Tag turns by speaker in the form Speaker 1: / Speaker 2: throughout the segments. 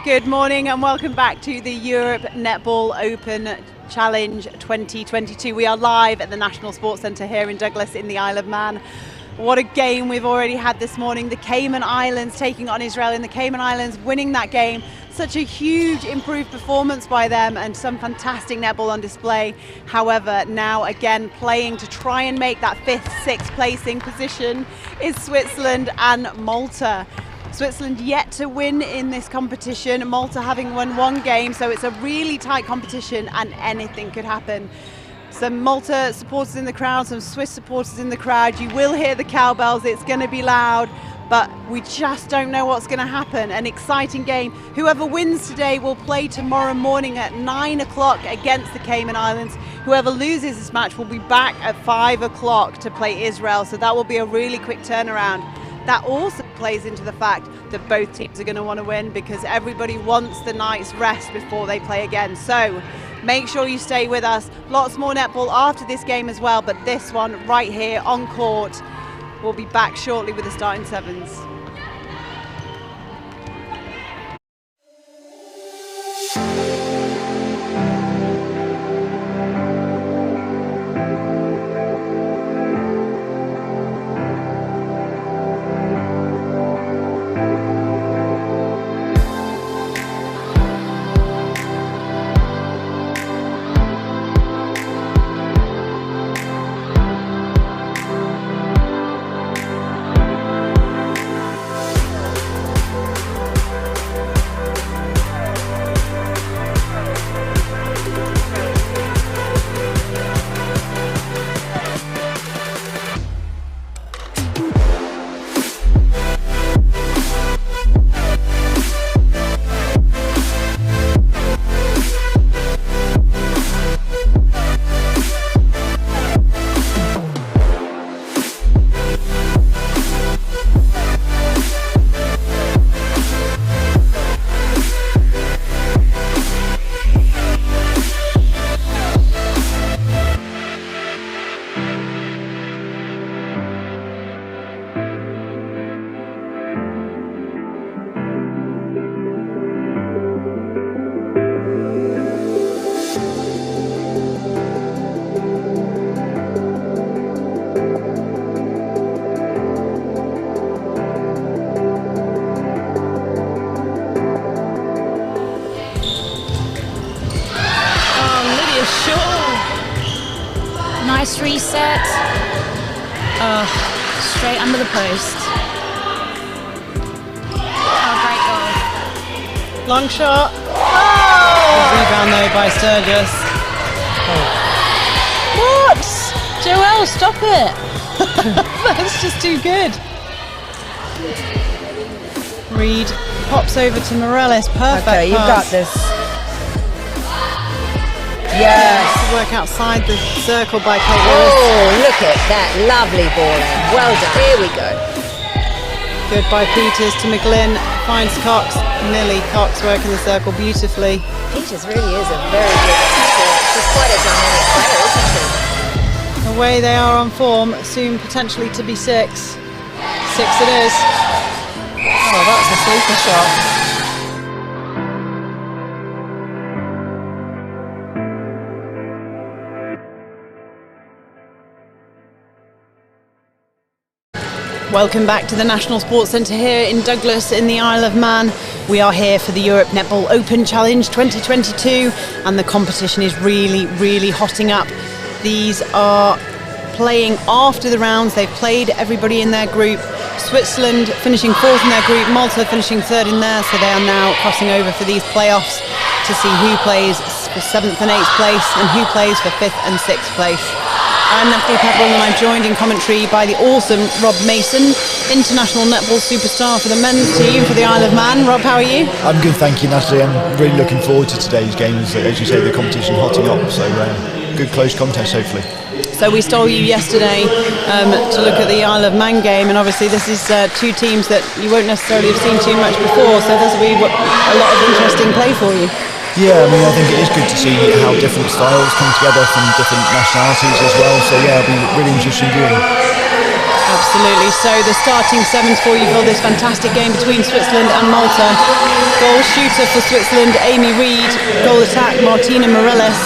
Speaker 1: Good morning and welcome back to the Europe Netball Open Challenge 2022. We are live at the National Sports Centre here in Douglas in the Isle of Man. What a game we've already had this morning. The Cayman Islands taking on Israel in the Cayman Islands, winning that game. Such a huge improved performance by them and some fantastic netball on display. However, now again playing to try and make that 5th, 6th placing position is Switzerland and Malta. Switzerland yet to win in this competition, Malta having won one game, so it's a really tight competition and anything could happen. Some Malta supporters in the crowd, some Swiss supporters in the crowd. You will hear the cowbells, it's going to be loud, but we just don't know what's going to happen. An exciting game. Whoever wins today will play tomorrow morning at 9 o'clock against the Cayman Islands. Whoever loses this match will be back at 5 o'clock to play Israel, so that will be a really quick turnaround. That also plays into the fact that both teams are going to want to win because everybody wants the night's rest before they play again. So make sure you stay with us. Lots more netball after this game as well, but this one right here on court. We'll be back shortly with the starting sevens.
Speaker 2: Nice reset. Straight under the post. Oh, great goal.
Speaker 1: Long shot. Oh! Good rebound though by Sturgis.
Speaker 3: What? Joelle, stop it.
Speaker 1: That's just too good. Reed pops over to Morales. Perfect.
Speaker 3: Okay, you've got
Speaker 1: pass.
Speaker 3: this. Yes.
Speaker 1: To work outside the circle by Kate Lewis.
Speaker 3: Oh, look at that lovely ball in. Well done. Here we go.
Speaker 1: Good by Peters to McGlynn. Finds Cox. Millie Cox working the circle beautifully.
Speaker 3: Peters really is a very good player. She's quite a dynamic player, isn't she?
Speaker 1: Away they are on form. Soon potentially to be 6. 6 it is.
Speaker 3: Oh, that's a super shot.
Speaker 1: Welcome back to the National Sports Centre here in Douglas in the Isle of Man. We are here for the Europe Netball Open Challenge 2022 and the competition is really, really hotting up. These are playing after the rounds. They've played everybody in their group. Switzerland finishing 4th in their group, Malta finishing 3rd in there, so they are now crossing over for these playoffs to see who plays for 7th and 8th place and who plays for 5th and 6th place. I'm Natalie Pepperell and I'm joined in commentary by the awesome Rob Mason, international netball superstar for the men's team for the Isle of Man. Rob, how are you?
Speaker 4: I'm good, thank you, Natalie. I'm really looking forward to today's games. As you say, the competition hotting up, so good close contest hopefully.
Speaker 1: So we stole you yesterday to look at the Isle of Man game, and obviously this is two teams that you won't necessarily have seen too much before, so this will be a lot of interesting play for you.
Speaker 4: Yeah, I mean, I think it is good to see how different styles come together from different nationalities as well. So yeah, it'll be really interesting viewing.
Speaker 1: Absolutely. So the starting sevens for you for this fantastic game between Switzerland and Malta. Goal shooter for Switzerland, Amy Reid. Goal attack, Martina Morales.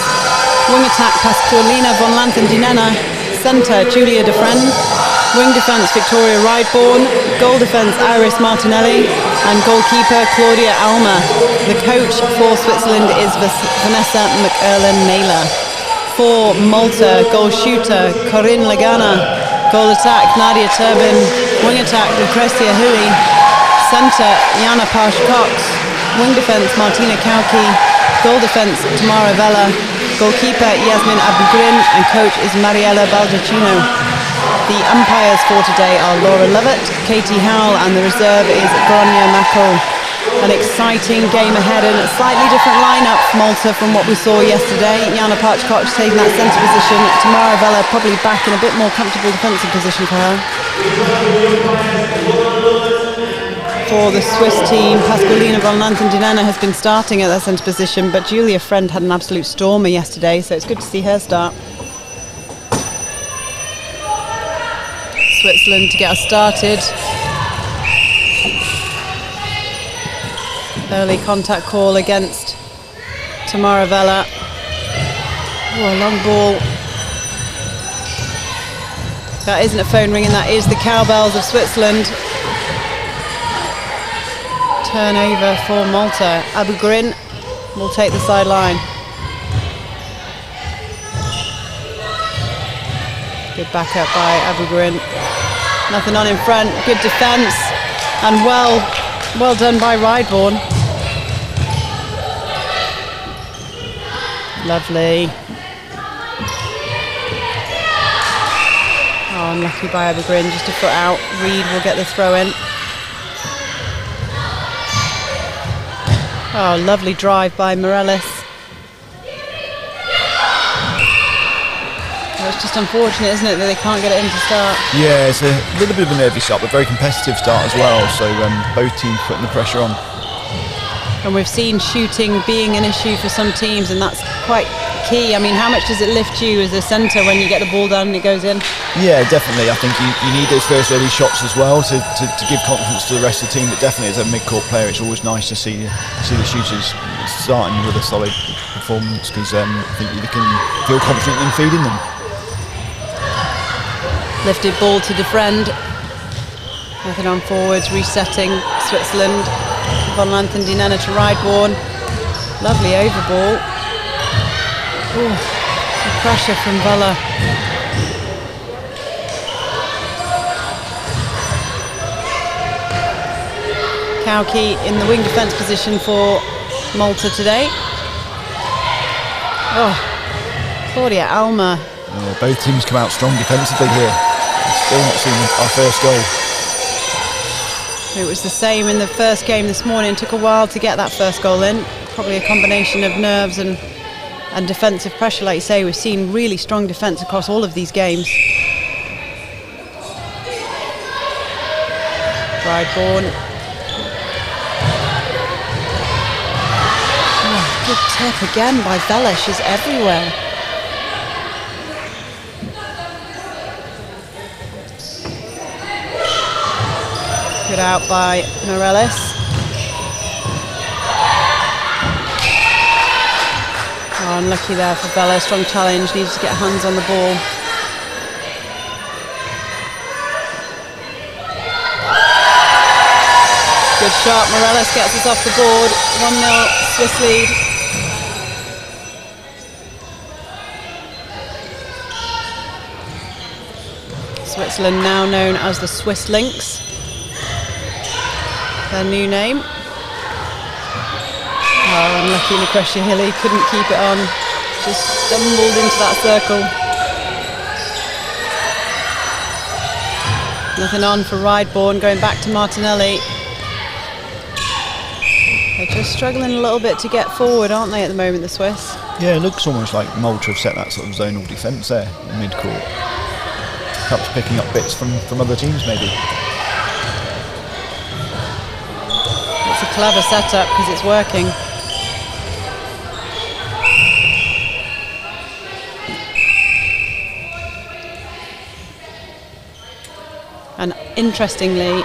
Speaker 1: Wing attack, Pasqualina von Lanthendinena. Centre, Julia de Friend. Wing defence, Victoria Rideborn. Goal defence, Iris Martinelli. And goalkeeper, Claudia Alma. The coach for Switzerland is Vanessa McErlin-Naylor. For Malta, goal shooter, Corinne Lagana. Goal attack, Nadia Turbin. Wing attack, Lucrecia Hilly. Centre, Jana Pash-Cox. Wing defence, Martina Kauki. Goal defence, Tamara Vella. Goalkeeper, Yasmin Abugrin. And coach is Mariella Baldacchino. The umpires for today are Laura Lovett, Katie Howell, and the reserve is Gronya Mackel. An exciting game ahead and a slightly different lineup for Malta from what we saw yesterday. Jana Pash-Cox taking that centre position. Tamara Vella probably back in a bit more comfortable defensive position for her. For the Swiss team, Pasqualina von Lanthendinena has been starting at that centre position, but Julia Friend had an absolute stormer yesterday, so it's good to see her start. Switzerland to get us started. Early contact call against Tamara Vella. Oh, a long ball. That isn't a phone ringing, that is the cowbells of Switzerland. Turnover for Malta. Abugrin will take the sideline. Good backup by Abugrin. Nothing on in front. Good defence. And well done by Rideborn. Lovely. Oh, unlucky by Abugrin, just a foot out. Reid will get the throw in. Oh, lovely drive by Morales. Well, it's just unfortunate, isn't it, that they can't get it in to start?
Speaker 4: Yeah, it's a little bit of a nervy start, but very competitive start as well. So both teams putting the pressure on.
Speaker 1: And we've seen shooting being an issue for some teams, and that's quite key. I mean, how much does it lift you as a centre when you get the ball down and it goes in? Yeah,
Speaker 4: definitely. I think you need those first early shots as well to give confidence to the rest of the team. But definitely, as a mid-court player, it's always nice to see the shooters starting with a solid performance, because I think you can feel confident in feeding them.
Speaker 1: Lifted ball to defend. Nothing on forwards, resetting Switzerland. Von Lanthendinena to Rideborn. Lovely over ball. Ooh, the pressure from Vella. Kauki in the wing defence position for Malta today. Oh, Claudia Alma.
Speaker 4: Both teams come out strong defensively here. Still not seen our first goal.
Speaker 1: It was the same in the first game this morning. It took a while to get that first goal in. Probably a combination of nerves and defensive pressure. Like you say, we've seen really strong defence across all of these games. Rideborn. Oh, good tip again by Vella. She's everywhere. Good out by Morales. Oh, unlucky there for Vella. Strong challenge. Needs to get hands on the ball. Good shot. Morales gets us off the board. 1-0 Swiss lead. Switzerland now known as the Swiss Lynx. Their new name. Oh, unlucky Lucrecia Hilly, couldn't keep it on. Just stumbled into that circle. Nothing on for Rideborn, going back to Martinelli. They're just struggling a little bit to get forward, aren't they, at the moment, the Swiss?
Speaker 4: Yeah, it looks almost like Malta have set that sort of zonal defence there in mid-court. Perhaps picking up bits from other teams, maybe.
Speaker 1: It's a clever setup because it's working. And interestingly,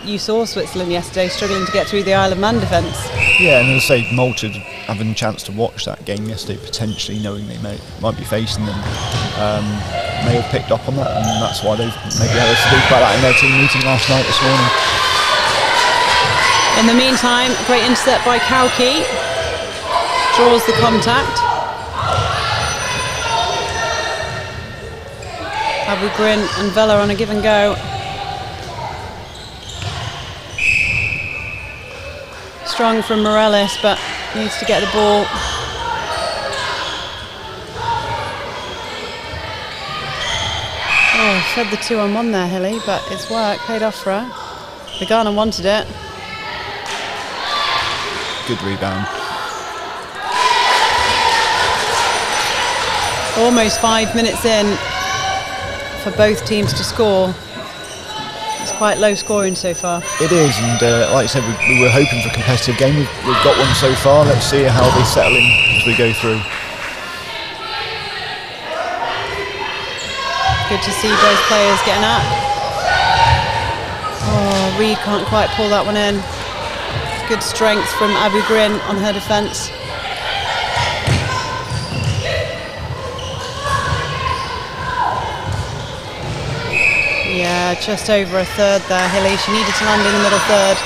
Speaker 1: you saw Switzerland yesterday struggling to get through the Isle of Man defence.
Speaker 4: Yeah, and as I say, Malta having a chance to watch that game yesterday, potentially knowing they might be facing them, may have picked up on that, and that's why they've maybe had to speak about that in their team meeting last night, this morning.
Speaker 1: In the meantime, great intercept by Kauki. Draws the contact. Abu Grin and Vela on a give and go. Strong from Morales, but needs to get the ball. Oh, fed the 2-on-1 there, Hilly, but it's worked, paid off for her. Lagana wanted it.
Speaker 4: Good rebound.
Speaker 1: Almost 5 minutes in for both teams to score. It's quite low scoring so far.
Speaker 4: It is, and like I said, we were hoping for a competitive game. We've got one so far. Let's see how they settle in as we go through.
Speaker 1: Good to see both players getting up. Oh, Reed can't quite pull that one in. Good strength from Abu Grin on her defence. Yeah, just over a third there, Hilly. She needed to land in the middle third.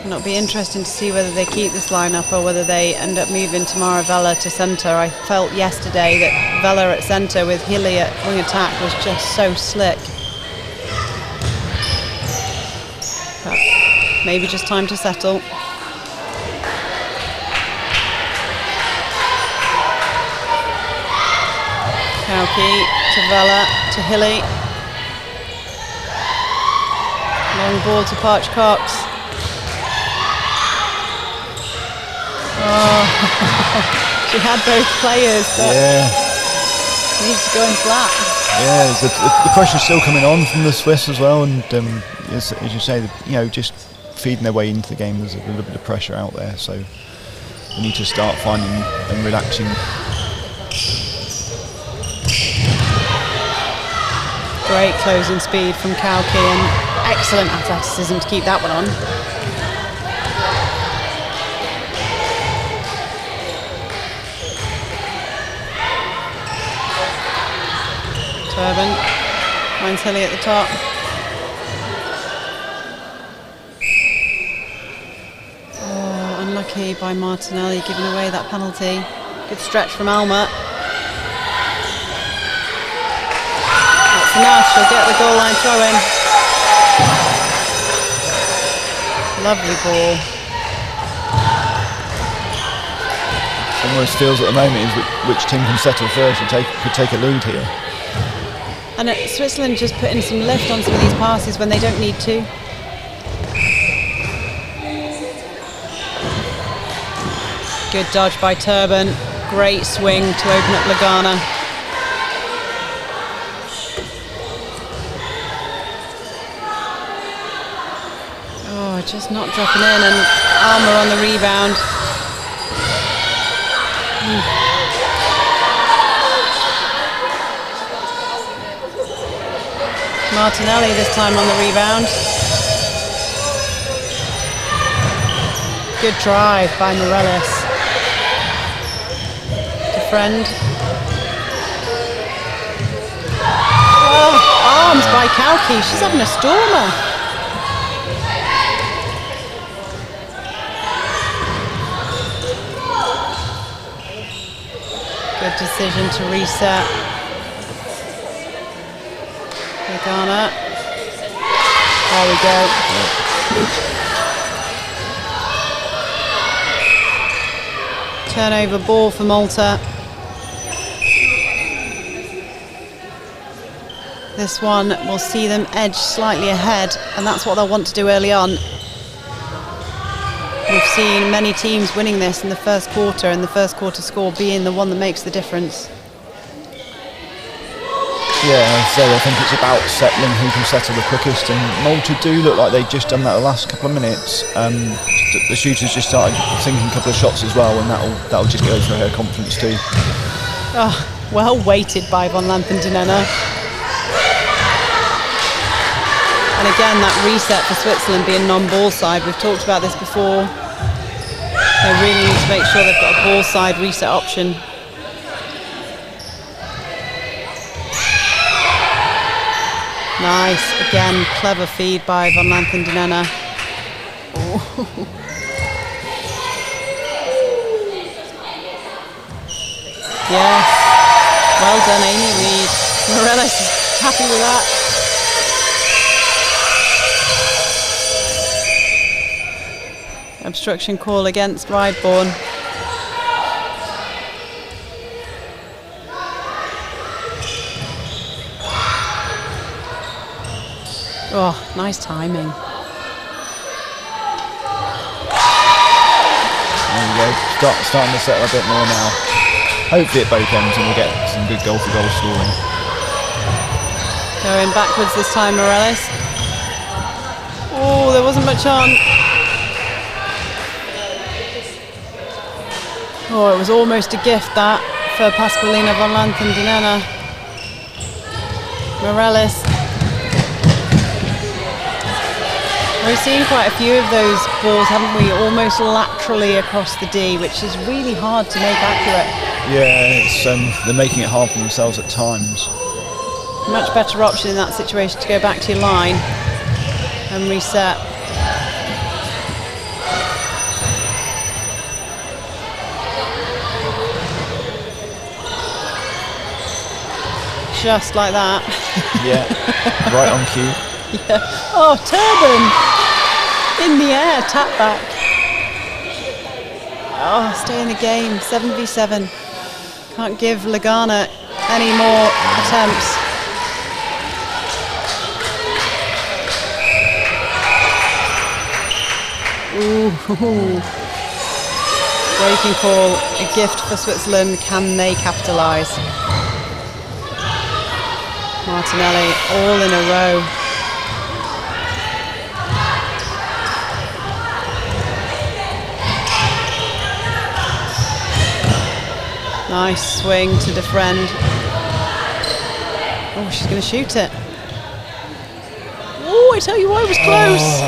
Speaker 1: It'll be interesting to see whether they keep this lineup or whether they end up moving Tamara Vela to centre. I felt yesterday that Vela at centre with Hilly at wing attack was just so slick. But maybe just time to settle. Kauki to Vela to Hilly. Long ball to Parch Cox. Oh, she had both players, but needs to go in flat.
Speaker 4: Yeah, the pressure's still coming on from the Swiss as well, and as you say, just feeding their way into the game. There's a little bit of pressure out there, so we need to start finding and relaxing.
Speaker 1: Great closing speed from Kauki and excellent athleticism to keep that one on. Turban finds Hilly at the top. Oh, unlucky by Martinelli giving away that penalty. Good stretch from Alma. That's enough, she'll get the goal line throw in. Lovely ball.
Speaker 4: Almost feels at the moment is which team can settle first and could take a lead here.
Speaker 1: And Switzerland just putting some lift on some of these passes when they don't need to. Good dodge by Turban. Great swing to open up Lagana. Oh, just not dropping in, and Alma on the rebound. Martinelli this time on the rebound. Good drive by Morales. To Friend. Oh, arms by Kauki. She's having a stormer. Good decision to reset. Lagana. There we go. Turnover ball for Malta. This one will see them edge slightly ahead, and that's what they'll want to do early on. We've seen many teams winning this in the first quarter, and the first quarter score being the one that makes the difference.
Speaker 4: Yeah, so I think it's about settling who can settle the quickest, and Malta do look like they've just done that the last couple of minutes. The shooters just started sinking a couple of shots as well, and that'll just go for her confidence too.
Speaker 1: Oh, Well weighted by Van Lanthendenena. And again, that reset for Switzerland being non-ball side. We've talked about this before. They really need to make sure they've got a ball side reset option. Nice, again, clever feed by Van Lanthendenena. Yes, well done, Amy Reid. Morelos is happy with that. Obstruction call against Rideborn. Oh, nice timing.
Speaker 4: There we go. Starting to settle a bit more now. Hopefully at both ends and we'll get some good goal for goal scoring.
Speaker 1: Going backwards this time, Morelos. Oh, there wasn't much on. Oh, it was almost a gift that for Pasqualina Van Lanthendenena. Morelos. We've seen quite a few of those balls, haven't we? Almost laterally across the D, which is really hard to make accurate.
Speaker 4: Yeah, it's they're making it hard for themselves at times.
Speaker 1: Much better option in that situation to go back to your line and reset. Just like that.
Speaker 4: Yeah, right on cue.
Speaker 1: Yeah. Oh, Turban! In the air, tap back. Oh, stay in the game, 7v7. Can't give Lagana any more attempts. Ooh. Breaking call, a gift for Switzerland. Can they capitalise? Martinelli all in a row. Nice swing to defend. Oh, she's going to shoot it. Oh, I tell you what, it was close.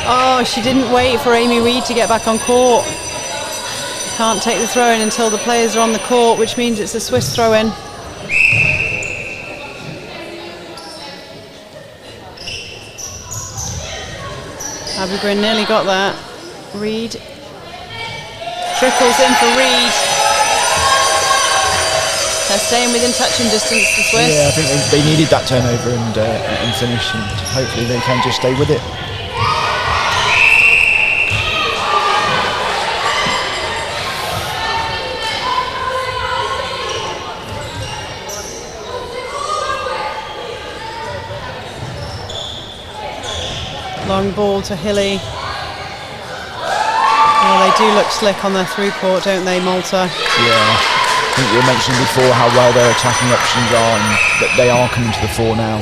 Speaker 1: Oh, she didn't wait for Amy Reid to get back on court. Can't take the throw in until the players are on the court, which means it's a Swiss throw in. Abigrin nearly got that. Reid. Trickles in for Reid. They're staying within touching distance, the Swiss.
Speaker 4: Yeah, I think they needed that turnover and finish, and hopefully they can just stay with it.
Speaker 1: Long ball to Hilly. Oh, they do look slick on their through court, don't they, Malta?
Speaker 4: Yeah, I think you were mentioning before how well their attacking options are, and that they are coming to the fore now.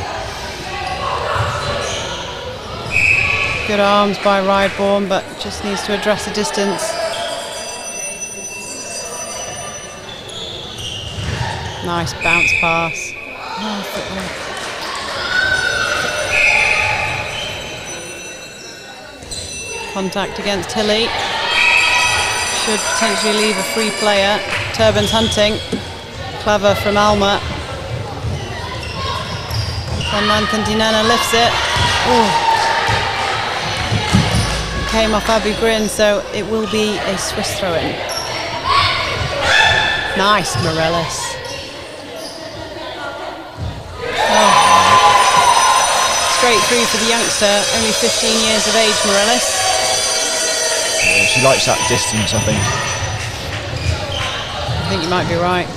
Speaker 1: Good arms by Rideborn, but just needs to address the distance. Nice bounce pass. Oh, football. Contact against Hilly. Should potentially leave a free player. Turban's hunting. Clever from Alma. Van Lanthendenena lifts it. Ooh. It came off Abigrin, so it will be a Swiss throw-in. Nice, Morelos. Oh. Straight through for the youngster, only 15 years of age, Morelos.
Speaker 4: Yeah, she likes that distance, I think.
Speaker 1: I think you might be right.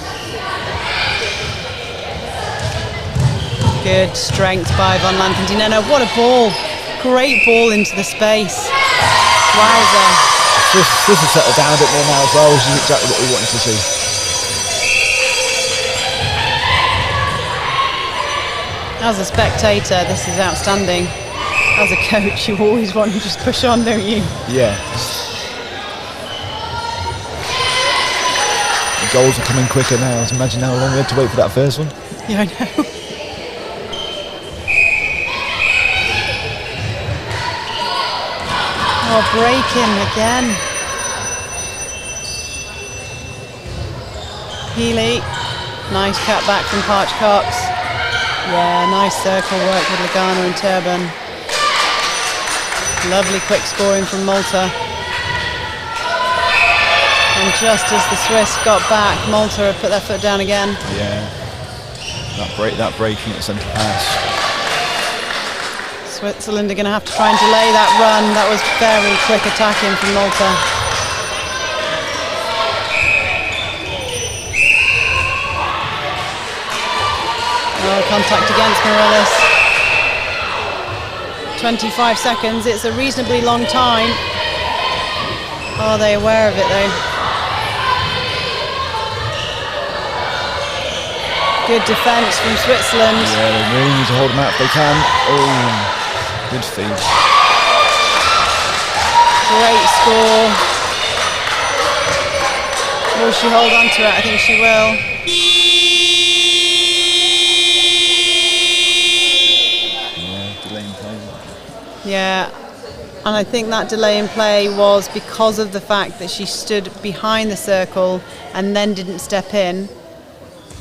Speaker 1: Good strength by Van Lanthendenena. What a ball. Great ball into the space. Wowzer.
Speaker 4: This has settled down a bit more now as well, which is exactly what we wanted to see.
Speaker 1: As a spectator, this is outstanding. As a coach, you always want to just push on, don't you?
Speaker 4: Yeah. goals are coming quicker now. Just imagine how long we had to wait for that first one.
Speaker 1: Yeah, I know. Oh, breaking again. Healy. Nice cut back from Parch Cox. Yeah, nice circle work with Lugano and Turban. Lovely quick scoring from Malta. And just as the Swiss got back, Malta have put their foot down again.
Speaker 4: Yeah, that breaking at centre pass.
Speaker 1: Switzerland are going to have to try and delay that run. That was very quick attacking from Malta. Oh, contact against Morellis. 25 seconds, it's a reasonably long time. Are they aware of it though? Good defence from Switzerland.
Speaker 4: Yeah, they really need to hold them out if they can. Oh, good feed.
Speaker 1: Great score. Will she hold on to it? I think she will. Yeah, and I think that delay in play was because of the fact that she stood behind the circle and then didn't step in.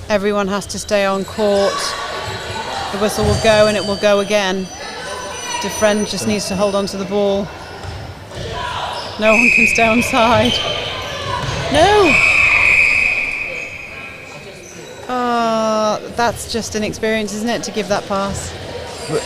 Speaker 1: Everyone has to stay on court. The whistle will go and it will go again. Defriend just needs to hold on to the ball. No one can stay on side. No! That's just inexperience, isn't it, to give that pass?
Speaker 4: But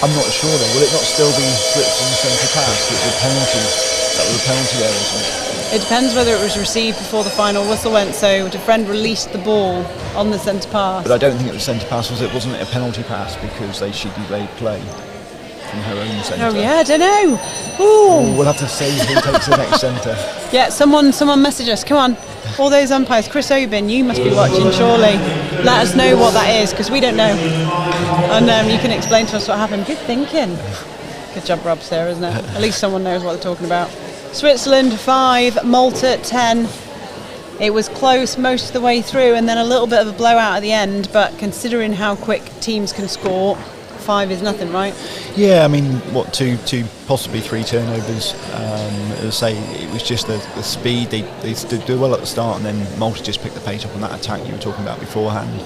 Speaker 4: I'm not sure though. Will it not still be Switzerland's centre pass? That was a penalty there, wasn't it?
Speaker 1: It depends whether it was received before the final whistle went, so Defriend released the ball on the centre pass.
Speaker 4: But I don't think it was centre pass, was it? Wasn't it a penalty pass because she delayed play from her own centre?
Speaker 1: Oh yeah, I don't know.
Speaker 4: Ooh. We'll have to see who takes the next centre.
Speaker 1: Yeah, someone message us. Come on, all those umpires. Chris Obin, you must be watching, surely. Let us know what that is, because we don't know. And you can explain to us what happened. Good thinking. Good job, Rob, Sarah, isn't it? At least someone knows what they're talking about. Switzerland 5, Malta 10. It was close most of the way through and then a little bit of a blowout at the end, but considering how quick teams can score, 5 is nothing, right?
Speaker 4: Yeah, I mean, two, possibly 3 turnovers. As I say, it was just the speed. They did well at the start, and then Malta just picked the pace up on that attack you were talking about beforehand.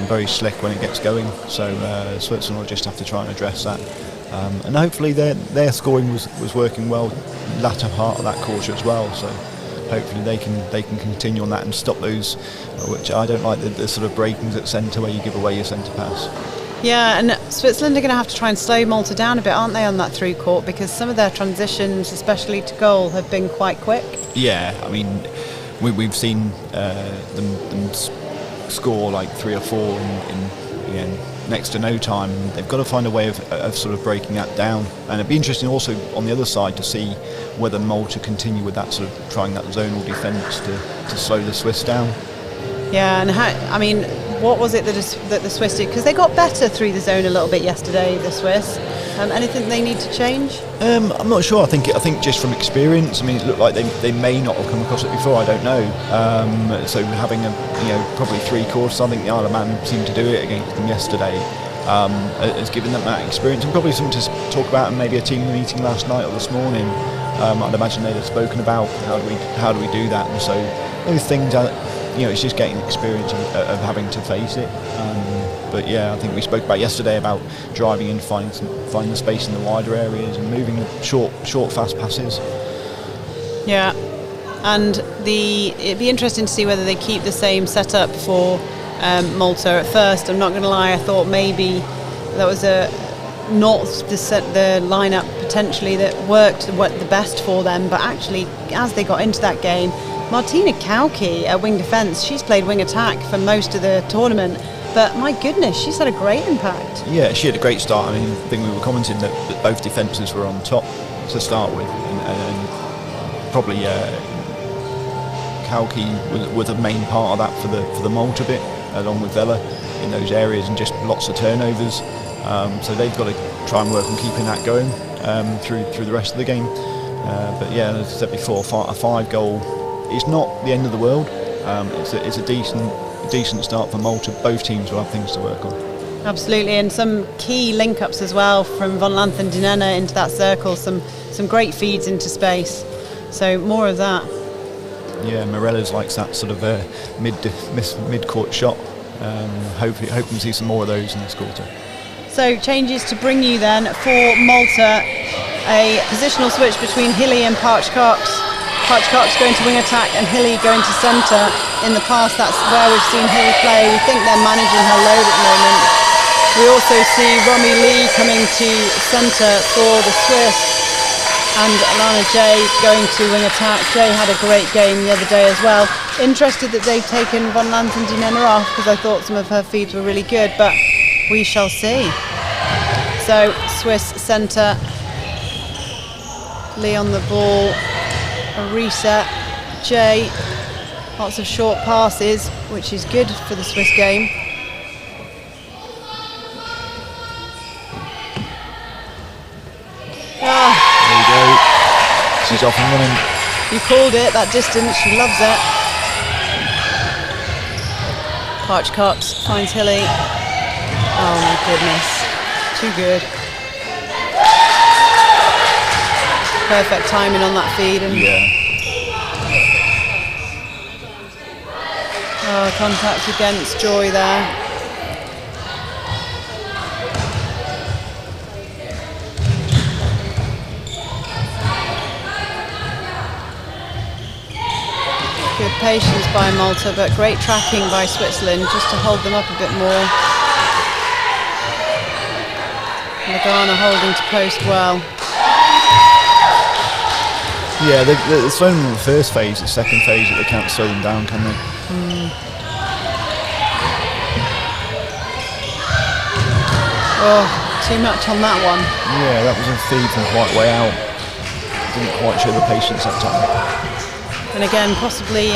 Speaker 4: Very slick when it gets going, so Switzerland will just have to try and address that. And hopefully their scoring was working well latter part of that quarter as well. So hopefully they can continue on that and stop those, which I don't like the sort of breakings at centre where you give away your centre pass.
Speaker 1: Yeah, and Switzerland are going to have to try and slow Malta down a bit, aren't they, on that through court, because some of their transitions, especially to goal, have been quite quick. Yeah,
Speaker 4: I mean, we've seen them score like 3 or 4 in next to no time. They've got to find a way of sort of breaking that down, and it'd be interesting also on the other side to see whether Malta continue with that sort of trying that zonal defence to slow the Swiss down.
Speaker 1: Yeah, and what was it that the Swiss did? Because they got better through the zone a little bit yesterday, the Swiss. Anything they need to change? I'm
Speaker 4: not sure. I think just from experience. I mean, it looked like they may not have come across it before. I don't know. So having probably 3 quarters. I think the Isle of Man seemed to do it against them yesterday. Has given them that experience and probably something to talk about in maybe a team meeting last night or this morning. I'd imagine they'd have spoken about how do we do that, and so those things are. It's just getting experience of having to face it. But yeah, I think we spoke about yesterday about driving in, finding the space in the wider areas and moving the short, fast passes.
Speaker 1: Yeah, and it'd be interesting to see whether they keep the same setup for Malta. At first, I'm not going to lie, I thought maybe that was not the lineup potentially that worked the best for them, but actually, as they got into that game, Martina Kauki at wing defence, she's played wing attack for most of the tournament, but my goodness, she's had a great impact.
Speaker 4: Yeah, she had a great start. I mean, I think we were commenting that both defences were on top to start with, and probably Kauki was a main part of that for the Malta bit, along with Vela in those areas, and just lots of turnovers. So they've got to try and work on keeping that going through the rest of the game. But yeah, as I said before, a 5-goal. It's not the end of the world. It's a decent start for Malta. Both teams will have things to work on.
Speaker 1: Absolutely, and some key link-ups as well from Von Lanth and Dinena into that circle. Some great feeds into space. So more of that.
Speaker 4: Yeah, Morella's likes that sort of mid-court shot. Hoping to see some more of those in this quarter.
Speaker 1: So changes to bring you then for Malta. A positional switch between Hilly and Parch Cox. Parch Cox going to wing attack and Hilly going to centre. In the past, that's where we've seen Hilly play. We think they're managing her load at the moment. We also see Romy Lee coming to centre for the Swiss, and Alana Jay going to wing attack. Jay had a great game the other day as well. Interested that they've taken Von Lanth and Dinena off, because I thought some of her feeds were really good, but we shall see. So Swiss centre, Lee on the ball, a reset. Jay, lots of short passes, which is good for the Swiss game.
Speaker 4: There you go. She's off and running.
Speaker 1: You called it, that distance, she loves it. Parch Cox finds Hilly. Oh my goodness, too good. Perfect timing on that feed. And contact against Joy there. Good patience by Malta, but great tracking by Switzerland just to hold them up a bit more. Lagana holding to post well.
Speaker 4: Yeah, they're slowing them in the first phase. The second phase, they can't slow them down, can they?
Speaker 1: Oh, too much on that one.
Speaker 4: Yeah, that was a feed from quite way out. Didn't quite show the patience that time.
Speaker 1: And again, possibly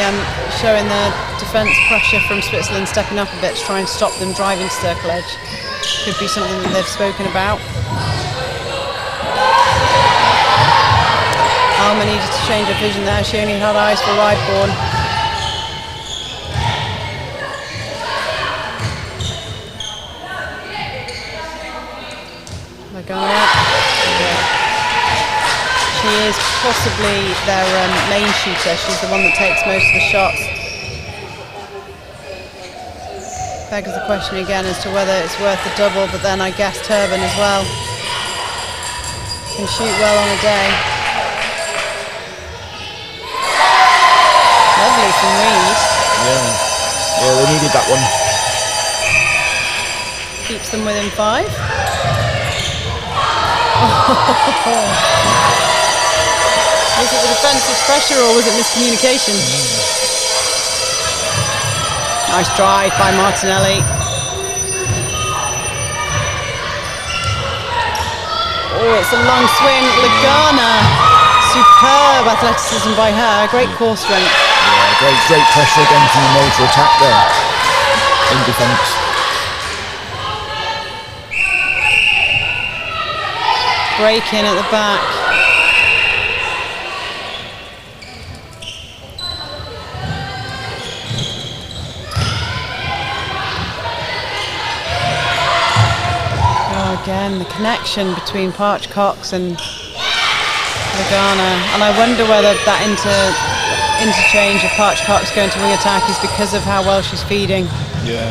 Speaker 1: showing the defence pressure from Switzerland stepping up a bit to try and stop them driving to circle edge. Could be something that they've spoken about. Alma needed to change her vision there. She only had eyes for Rideborn. Lagana. She is possibly their main shooter. She's the one that takes most of the shots. Begs the question again as to whether it's worth the double, but then I guess Turban as well can shoot well on a day. Lovely from Reed.
Speaker 4: Yeah, they needed that one.
Speaker 1: Keeps them within 5. Was it the defensive pressure or was it miscommunication? Nice drive by Martinelli. Oh, it's a long swing. Lagana. Superb athleticism by her. Great core strength.
Speaker 4: Yeah, great pressure again from the Malta attack there in defence.
Speaker 1: Break in at the back. Again, the connection between Parch Cox and Lagana, and I wonder whether that interchange of Parch Cox going to wing attack is because of how well she's feeding.
Speaker 4: Yeah.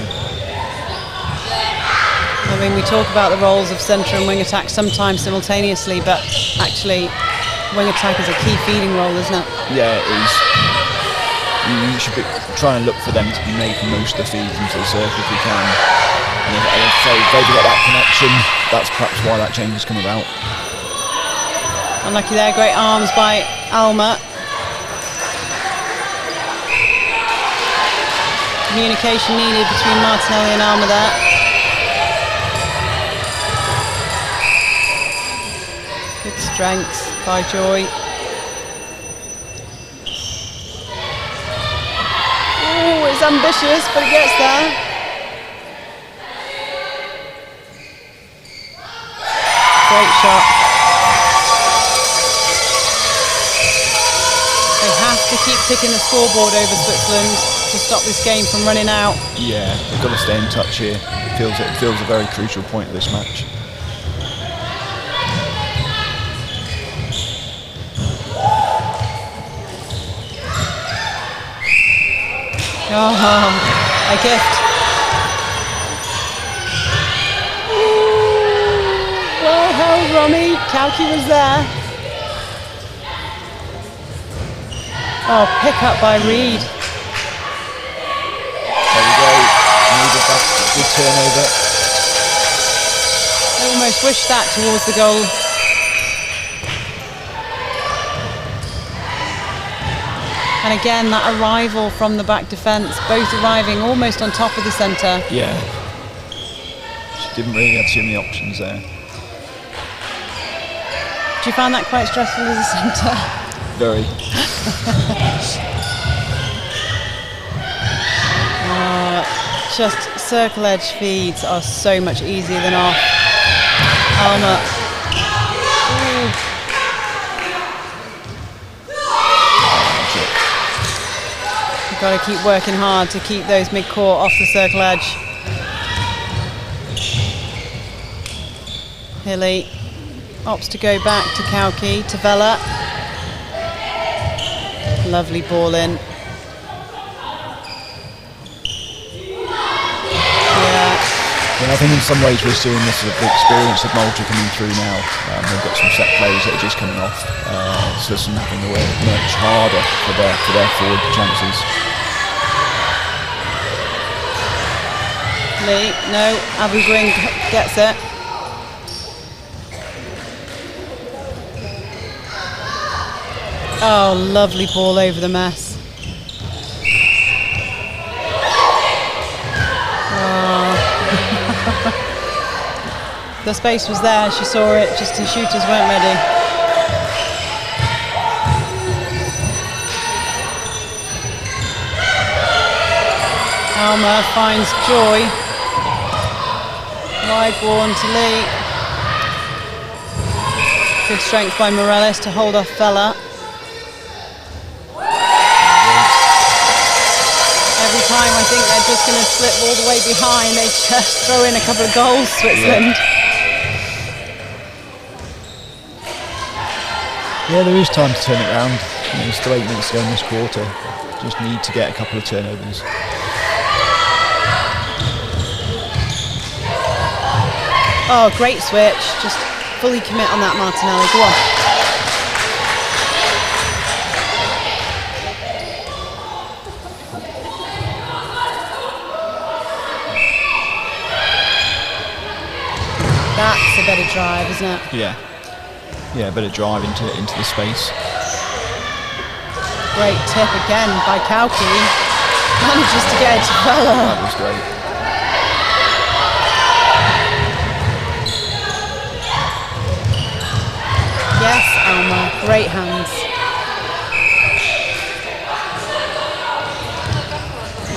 Speaker 1: I mean, we talk about the roles of centre and wing attack sometimes simultaneously, but actually wing attack is a key feeding role, isn't it?
Speaker 4: Yeah, it is. You should be trying to look for them to be making most of the feeds into the circle if you can. And if they've got that connection, that's perhaps why that change has come about.
Speaker 1: Unlucky there, great arms by Alma. Communication needed between Martinelli and Alma there. Good strength by Joy. Oh, it's ambitious, but it gets there. Great shot. They have to keep ticking the scoreboard over Switzerland. to stop this game from running out.
Speaker 4: Yeah, they've got to stay in touch here. It feels a very crucial point of this match.
Speaker 1: Oh, a gift. Well held, Romy. Kauki was there. Oh, pick up by Reed.
Speaker 4: There we go. Needed that good turnover.
Speaker 1: I almost wished that towards the goal. And again, that arrival from the back defence, both arriving almost on top of the centre.
Speaker 4: Yeah. She didn't really have too many options there.
Speaker 1: Do you find that quite stressful as a centre?
Speaker 4: Very.
Speaker 1: Just circle edge feeds are so much easier than off. Alma. You've got to keep working hard to keep those mid-court off the circle edge. Hilly opts to go back to Kauki, to Vela. Lovely ball in.
Speaker 4: Yeah, I think in some ways we're seeing this as the experience of Malta coming through now. They've got some set plays that are just coming off, so it's making the way much harder for their forward chances.
Speaker 1: Lee, no, Abu Green gets it. Oh, lovely ball over the mess. The space was there, she saw it, just the shooters weren't ready. Alma finds Joy. Wide ball on to Lee. Good strength by Morales to hold off Vela. Every time I think they're just going to slip all the way behind, they just throw in a couple of goals, Switzerland.
Speaker 4: Yeah, there is time to turn it around. There's still 8 minutes to go in this quarter. Just need to get a couple of turnovers.
Speaker 1: Oh, great switch. Just fully commit on that, Martinelli. Go on. That's a better drive, isn't it?
Speaker 4: Yeah. Yeah, better drive into the space.
Speaker 1: Great tip again by Kauki. Manages to get it to Vela.
Speaker 4: That was great.
Speaker 1: Yes, Alma. Great hands.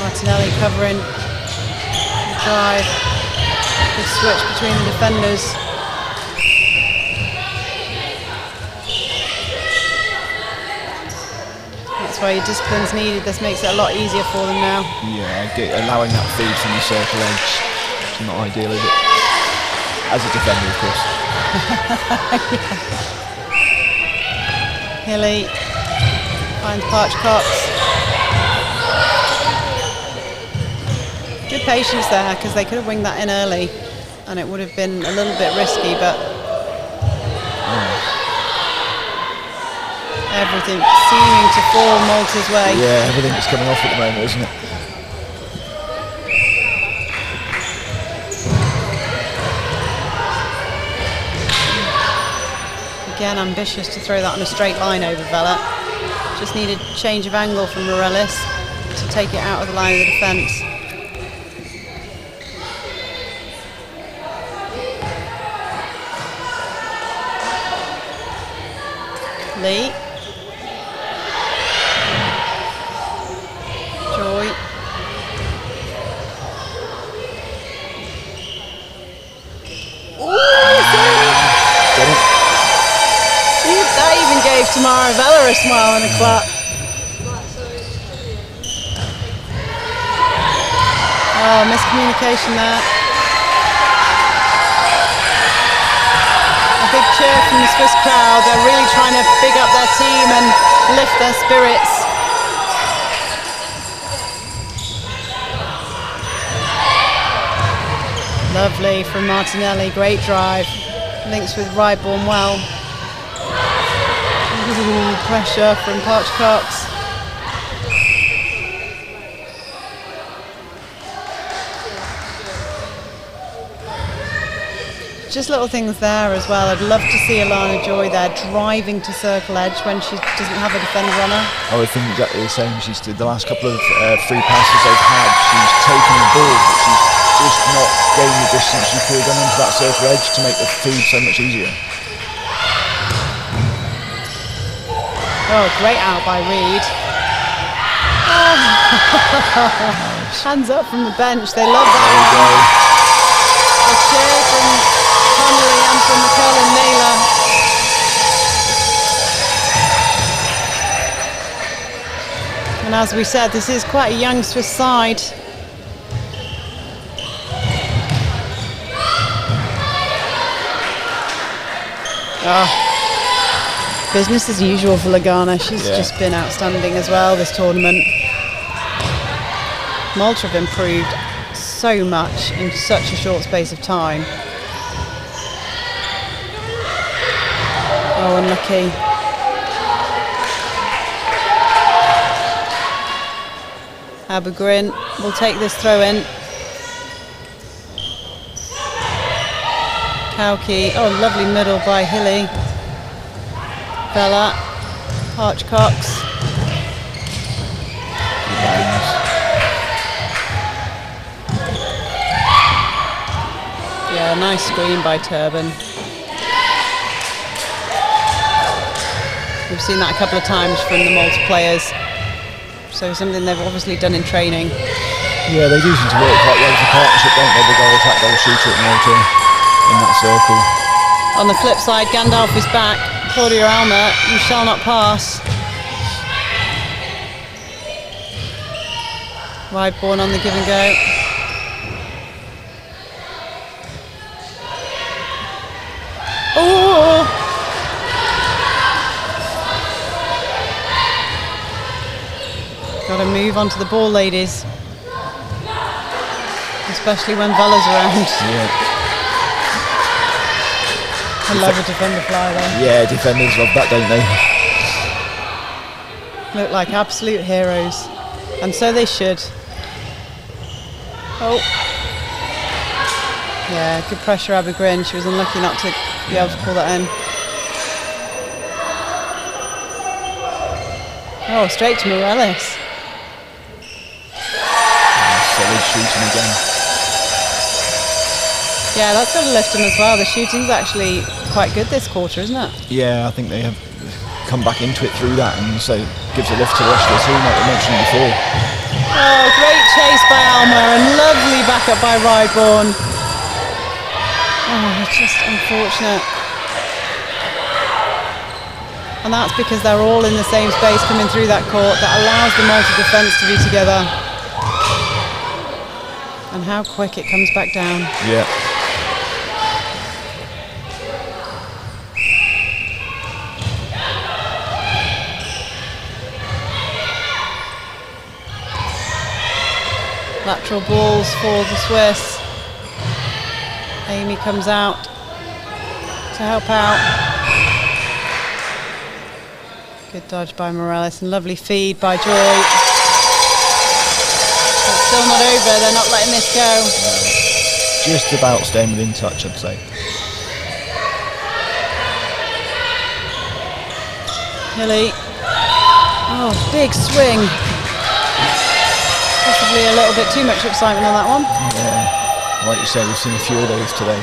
Speaker 1: Martinelli covering the drive. Good switch between the defenders. That's why your discipline's needed. This makes it a lot easier for them now.
Speaker 4: Yeah, allowing that feed from the circle edge is not ideal, is it? As a defender, of course.
Speaker 1: Hilly finds Parch Cox. Good patience there, because they could have winged that in early and it would have been a little bit risky, but everything seeming to fall Malta's way.
Speaker 4: Yeah, everything's coming off at the moment, isn't it?
Speaker 1: Again, ambitious to throw that on a straight line over Vela. Just needed change of angle from Morales to take it out of the line of the defence. Lee. Joy. That even gave Tamara Vela a smile and a clap. Oh, miscommunication there. A big cheer from the Swiss crowd. They're really trying to big up their team and lift their spirits. Lovely from Martinelli, great drive. Links with Ryborn well. Ooh, pressure from Cox. Just little things there as well. I'd love to see Alana Joy there driving to circle edge when she doesn't have a defender on her.
Speaker 4: I would think exactly the same. She's did the last couple of free passes they've had. She's taken the ball, but she's just not gaining the distance she could have done into that circle edge to make the feed so much easier.
Speaker 1: Oh, great out by Reed. Oh. Hands up from the bench. They love that.
Speaker 4: There we go.
Speaker 1: A cheer from Connolly and from McCurlin Naylor. And as we said, this is quite a young Swiss side. Oh, business as usual for Lagana. She's just been outstanding as well this tournament. Malta have improved so much in such a short space of time. Oh, unlucky. Abergrin will take this throw in. Kauki, oh, lovely middle by Hilly. Bella, Archcox. Yeah, nice screen by Turban. We've seen that a couple of times from the Malta players. So something they've obviously done in training.
Speaker 4: Yeah, they do seem to work quite well as a partnership, don't they? The goal attack, goal shooter at Malta in that circle.
Speaker 1: On the flip side, Gandalf is back. Claudia Alma, you shall not pass. Ryborn on the give and go. Oh! Got to move onto the ball, ladies. Especially when Vella's around.
Speaker 4: Yeah.
Speaker 1: I love a defender fly though.
Speaker 4: Yeah, defenders love that, don't they?
Speaker 1: Look like absolute heroes. And so they should. Oh. Yeah, good pressure, Abergrin. She was unlucky not to be able to pull that in. Oh, straight to Morales.
Speaker 4: Solid shooting again.
Speaker 1: Yeah, that's got to lift them as well. The shooting's actually quite good this quarter, isn't it?
Speaker 4: Yeah, I think they have come back into it through that, and so gives a lift to the rest of the team, like we mentioned before.
Speaker 1: Oh, great chase by Alma and lovely backup by Ryborn. Oh, it's just unfortunate. And that's because they're all in the same space coming through that court. That allows the Malta defence to be together. And how quick it comes back down.
Speaker 4: Yeah.
Speaker 1: Lateral balls for the Swiss. Amy comes out to help out. Good dodge by Morales and lovely feed by Joy. It's still not over, they're not letting this go.
Speaker 4: Just about staying within touch, I'd say.
Speaker 1: Hilly. Oh, big swing. Possibly a little bit too much excitement on that one.
Speaker 4: Yeah, like you say, we've seen a few of those today.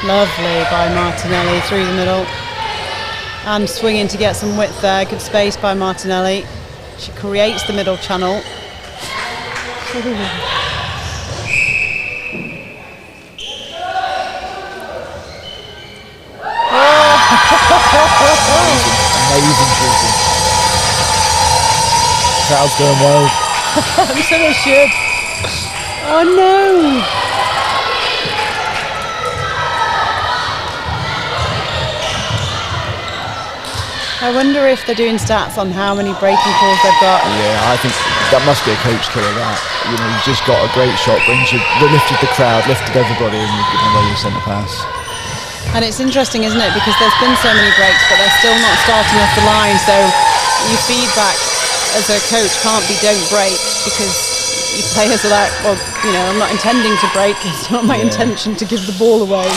Speaker 1: Lovely by Martinelli through the middle. And swinging to get some width there. Good space by Martinelli. She creates the middle channel.
Speaker 4: Amazing shooting. crowd's going well.
Speaker 1: I'm so assured. Oh no! I wonder if they're doing stats on how many breaking calls they've got.
Speaker 4: Yeah, I think that must be a coach killer. That, you know, you've just got a great shot, lifted the crowd, lifted everybody, and you've given away your centre pass.
Speaker 1: And it's interesting, isn't it? Because there's been so many breaks, but they're still not starting off the line. So your feedback as a coach can't be don't break, because your players are like, well, you know, I'm not intending to break. It's not my intention to give the ball away.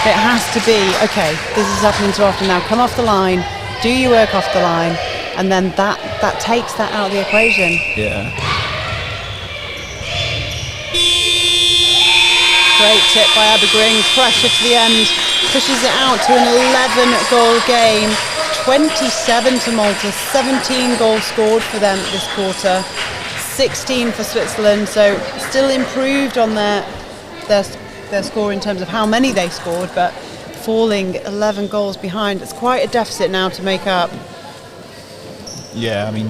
Speaker 1: It has to be, okay, this is happening too often now. Come off the line. Do your work off the line, and then that takes that out of the equation.
Speaker 4: Yeah.
Speaker 1: Great tip by Abergring, pressure to the end, pushes it out to an 11-goal game, 27 to Malta, 17 goals scored for them this quarter, 16 for Switzerland, so still improved on their score in terms of how many they scored, but falling 11 goals behind. It's quite a deficit now to make up.
Speaker 4: Yeah, I mean,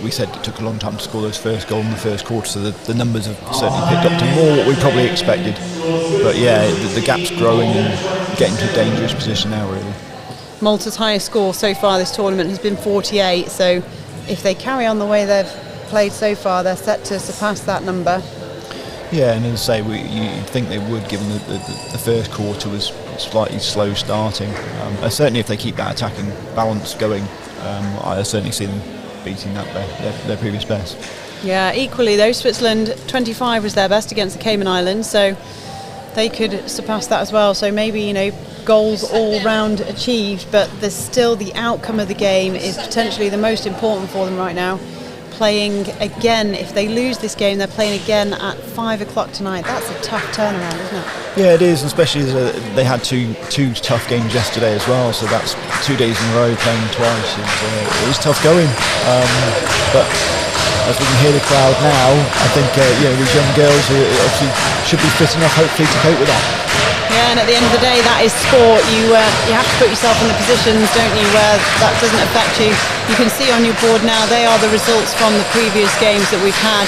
Speaker 4: we said it took a long time to score those first goal in the first quarter, so the numbers have certainly picked up to more what we probably expected. But yeah, the gap's growing and getting to a dangerous position now, really.
Speaker 1: Malta's highest score so far this tournament has been 48, so if they carry on the way they've played so far, they're set to surpass that number.
Speaker 4: Yeah, and as I say, you'd think they would, given the first quarter was slightly slow starting. Certainly if they keep that attacking balance going, I certainly see them beating their previous best.
Speaker 1: Yeah, equally though, Switzerland 25 was their best against the Cayman Islands, so they could surpass that as well. So maybe, you know, goals all round achieved, but there's still the outcome of the game is potentially the most important for them right now. Playing again, if they lose this game, they're playing again at 5 o'clock tonight. That's a tough turnaround, isn't it?
Speaker 4: Yeah, it is, especially as they had two tough games yesterday as well, so that's 2 days in a row playing twice. It was tough going, but as we can hear the crowd now, I think these young girls obviously should be fit enough, hopefully, to cope with that.
Speaker 1: Yeah, and at the end of the day, that is sport. You have to put yourself in the positions, don't you, where that doesn't affect you. You can see on your board now, they are the results from the previous games that we've had.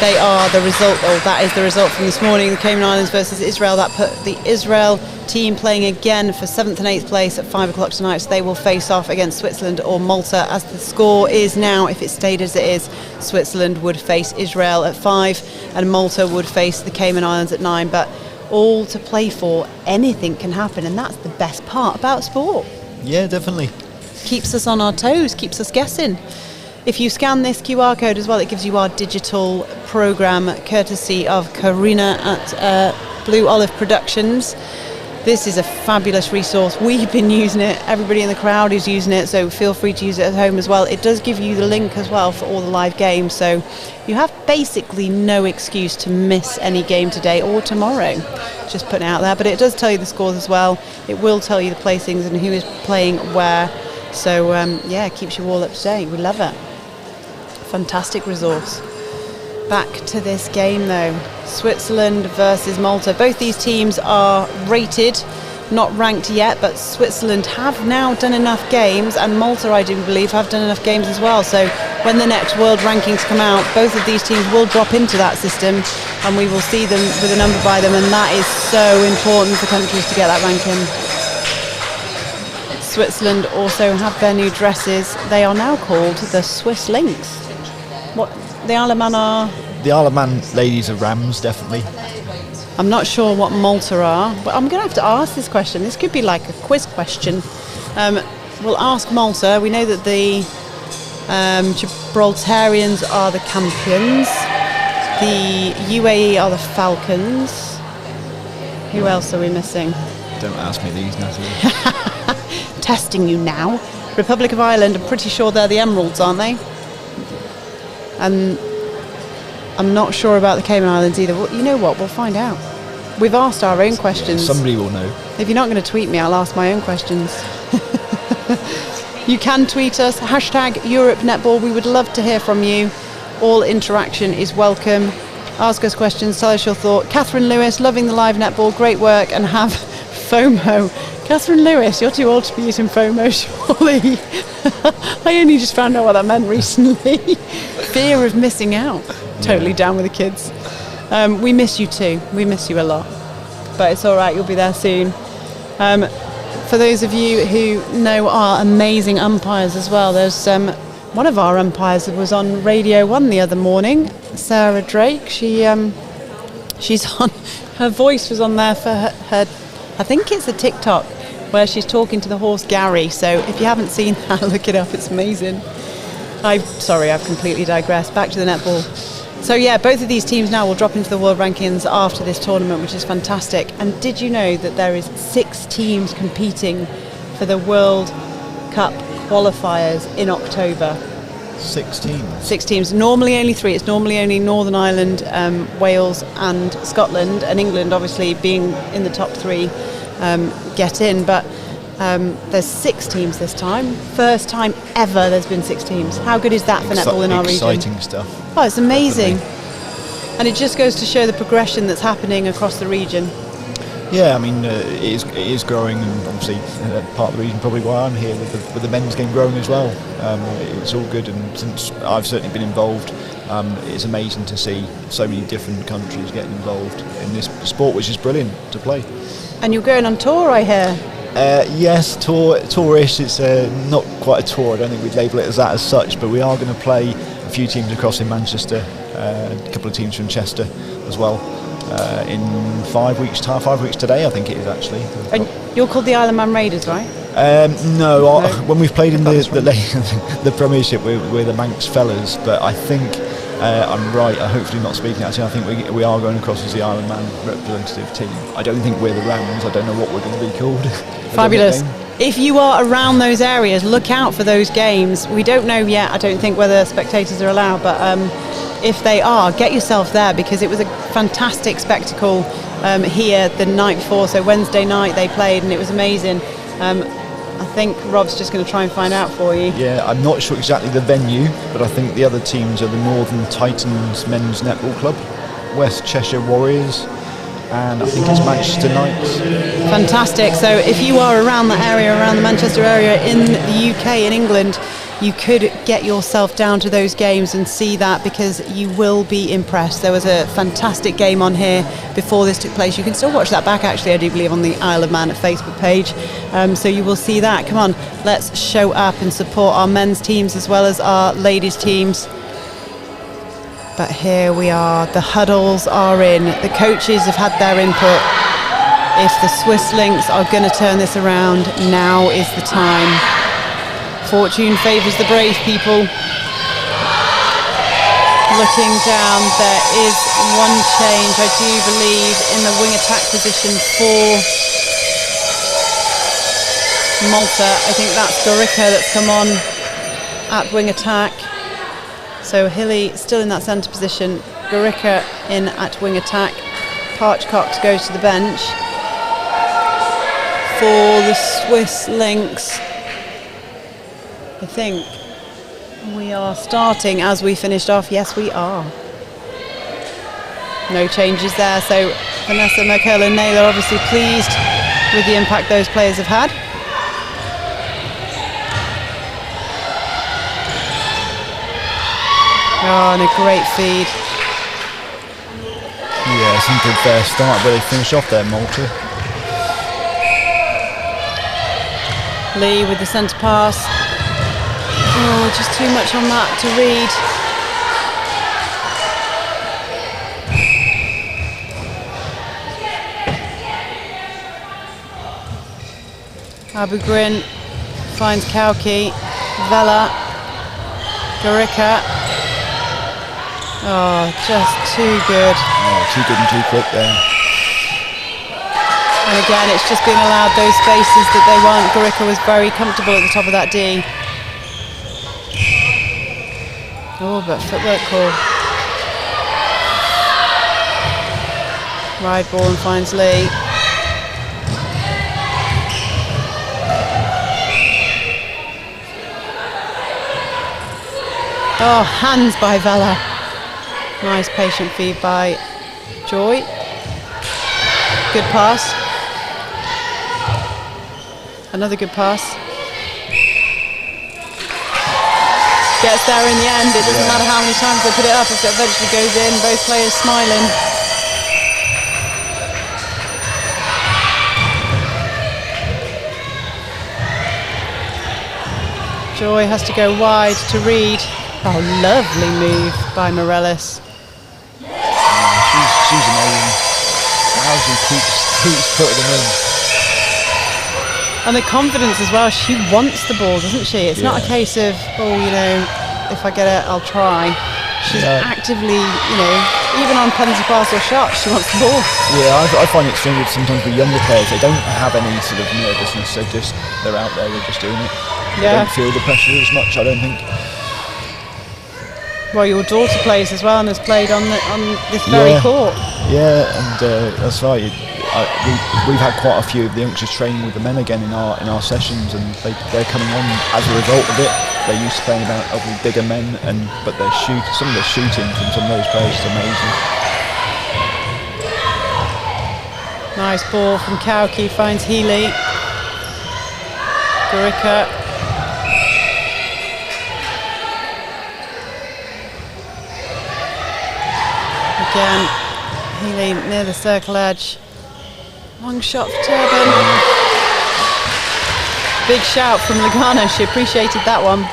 Speaker 1: They are the result, or that is the result from this morning, the Cayman Islands versus Israel. That put the Israel team playing again for 7th and 8th place at 5 o'clock tonight. So they will face off against Switzerland or Malta. As the score is now, if it stayed as it is, Switzerland would face Israel at 5 and Malta would face the Cayman Islands at 9. But all to play for, anything can happen, and that's the best part about sport.
Speaker 4: Yeah, definitely.
Speaker 1: Keeps us on our toes, keeps us guessing. If you scan this QR code as well, it gives you our digital programme courtesy of Karina at Blue Olive Productions. This is a fabulous resource. We've been using it. Everybody in the crowd is using it, so feel free to use it at home as well. It does give you the link as well for all the live games, so you have basically no excuse to miss any game today or tomorrow. Just putting it out there, but it does tell you the scores as well. It will tell you the placings and who is playing where. So it keeps you all up to date. We love it. Fantastic resource. Back to this game though, Switzerland versus Malta. Both these teams are rated, not ranked yet, but Switzerland have now done enough games, and Malta, I do believe, have done enough games as well. So when the next world rankings come out, both of these teams will drop into that system and we will see them with a number by them, and that is so important for countries to get that ranking. Switzerland also have their new dresses. They are now called the Swiss Lynx. What the Isle of Man are?
Speaker 4: The Isle of Man ladies are Rams, definitely.
Speaker 1: I'm not sure what Malta are, but I'm going to have to ask this question. This could be like a quiz question. We'll ask Malta. We know that the Gibraltarians are the Campions. The UAE are the Falcons. Who else are we missing?
Speaker 4: Don't ask me these, Natalie.
Speaker 1: Testing you now. Republic of Ireland, I'm pretty sure they're the Emeralds, aren't they? And I'm not sure about the Cayman Islands either. Well, you know what? We'll find out. We've asked our own questions.
Speaker 4: Yeah, somebody will know.
Speaker 1: If you're not going to tweet me, I'll ask my own questions. You can tweet us, #EuropeNetball. We would love to hear from you. All interaction is welcome. Ask us questions, tell us your thought. Catherine Lewis, loving the live netball, great work, and have FOMO. Catherine Lewis, you're too old to be using FOMO, surely. I only just found out what that meant recently. Fear of missing out. Totally down with the kids. We miss you too. We miss you a lot. But it's all right, you'll be there soon. For those of you who know our amazing umpires as well, there's one of our umpires that was on Radio 1 the other morning, Sarah Drake. She's on, her voice was on there for her, I think it's a TikTok, where she's talking to the horse Gary. So if you haven't seen that, look it up, it's amazing. I've completely digressed. Back to the netball. So yeah, both of these teams now will drop into the world rankings after this tournament, which is fantastic. And did you know that there is 6 teams competing for the World Cup qualifiers in October?
Speaker 4: 6 teams?
Speaker 1: 6 teams. Normally only 3. It's normally only Northern Ireland, Wales and Scotland, and England obviously being in the top 3 get in. But there's 6 teams this time. First time ever there's been 6 teams. How good is that for netball in our region?
Speaker 4: Exciting stuff.
Speaker 1: Oh, it's amazing.
Speaker 4: Definitely.
Speaker 1: And it just goes to show the progression that's happening across the region.
Speaker 4: Yeah, I mean, it is growing, and obviously part of the reason probably why I'm here with the men's game growing as well. It's all good, and since I've certainly been involved, it's amazing to see so many different countries getting involved in this sport, which is brilliant to play.
Speaker 1: And you're going on tour, I hear.
Speaker 4: Yes, tourish. It's not quite a tour. I don't think we'd label it as that as such, but we are going to play a few teams across in Manchester, a couple of teams from Chester as well, in 5 weeks' time. 5 weeks today, I think it is actually.
Speaker 1: And you're called the Isle of Man Raiders, right?
Speaker 4: No. When we've played in the Premiership, we're the Manx Fellas, but I think I'm right. I'm hopefully not speaking actually. I think we are going across as the Isle of Man representative team. I don't think we're the Rounds. I don't know what we're going to be called.
Speaker 1: Fabulous. If you are around those areas, look out for those games. We don't know yet, I don't think, whether spectators are allowed, but if they are, get yourself there, because it was a fantastic spectacle here the night before. So Wednesday night they played and it was amazing. I think Rob's just going to try and find out for you. Yeah,
Speaker 4: I'm not sure exactly the venue, but I think the other teams are the Northern Titans Men's Netball Club, West Cheshire Warriors, and I think it's Manchester Knights.
Speaker 1: Fantastic. So if you are around that area, around the Manchester area in the UK, in England, you could get yourself down to those games and see that, because you will be impressed. There was a fantastic game on here before this took place. You can still watch that back, actually, I do believe, on the Isle of Man Facebook page. So you will see that. Come on, let's show up and support our men's teams as well as our ladies' teams. But here we are, the huddles are in, the coaches have had their input. If the Swiss Lynx are going to turn this around, now is the time. Fortune favours the brave, people. Looking down, there is one change, I do believe, in the wing attack position for Malta. I think that's Gorica that's come on at wing attack. So Hilly still in that centre position, Gorica in at wing attack. Parchcox goes to the bench for the Swiss Lynx. I think we are starting as we finished off. Yes, we are. No changes there. So Vanessa McCurlin-Naylor obviously pleased with the impact those players have had. Oh, and a great feed.
Speaker 4: Yeah, some good fair start, but they finish off there, Malta.
Speaker 1: Lee with the centre pass. Oh, just too much on that to read. Abu Grin finds Kauki. Vela. Gorica. Oh, just too good.
Speaker 4: Oh, too good and too quick there.
Speaker 1: And again, it's just being allowed those spaces that they want. Gorica was very comfortable at the top of that D. Oh, but footwork call. Ride ball and finds Lee. Oh, hands by Vela. Nice patient feed by Joy. Good pass. Another good pass. Gets there in the end. It doesn't matter how many times they put it up, if it eventually goes in. Both players smiling. Joy has to go wide to Reed. Oh, lovely move by Morellis.
Speaker 4: She's amazing. How she keeps putting them in.
Speaker 1: And the confidence as well. She wants the ball, doesn't she? It's not a case of, oh, you know, if I get it, I'll try. She's actively, you know, even on penalty pass or shot, she wants the ball.
Speaker 4: Yeah, I find it strange sometimes with younger players. They don't have any sort of nervousness. They're out there. They're just doing it. They don't feel the pressure as much, I don't think.
Speaker 1: Well, your daughter plays as well and has played on this very court.
Speaker 4: Yeah, and that's right. We've had quite a few of the youngsters training with the men again in our sessions, and they're coming on as a result of it. They're used to playing about bigger men, but some of the shooting from some of those players is amazing.
Speaker 1: Nice ball from Kauki, finds Healy. Gorica. Again, Healy near the circle edge. Long shot for Turban. Big shout from Lagana, she appreciated that one.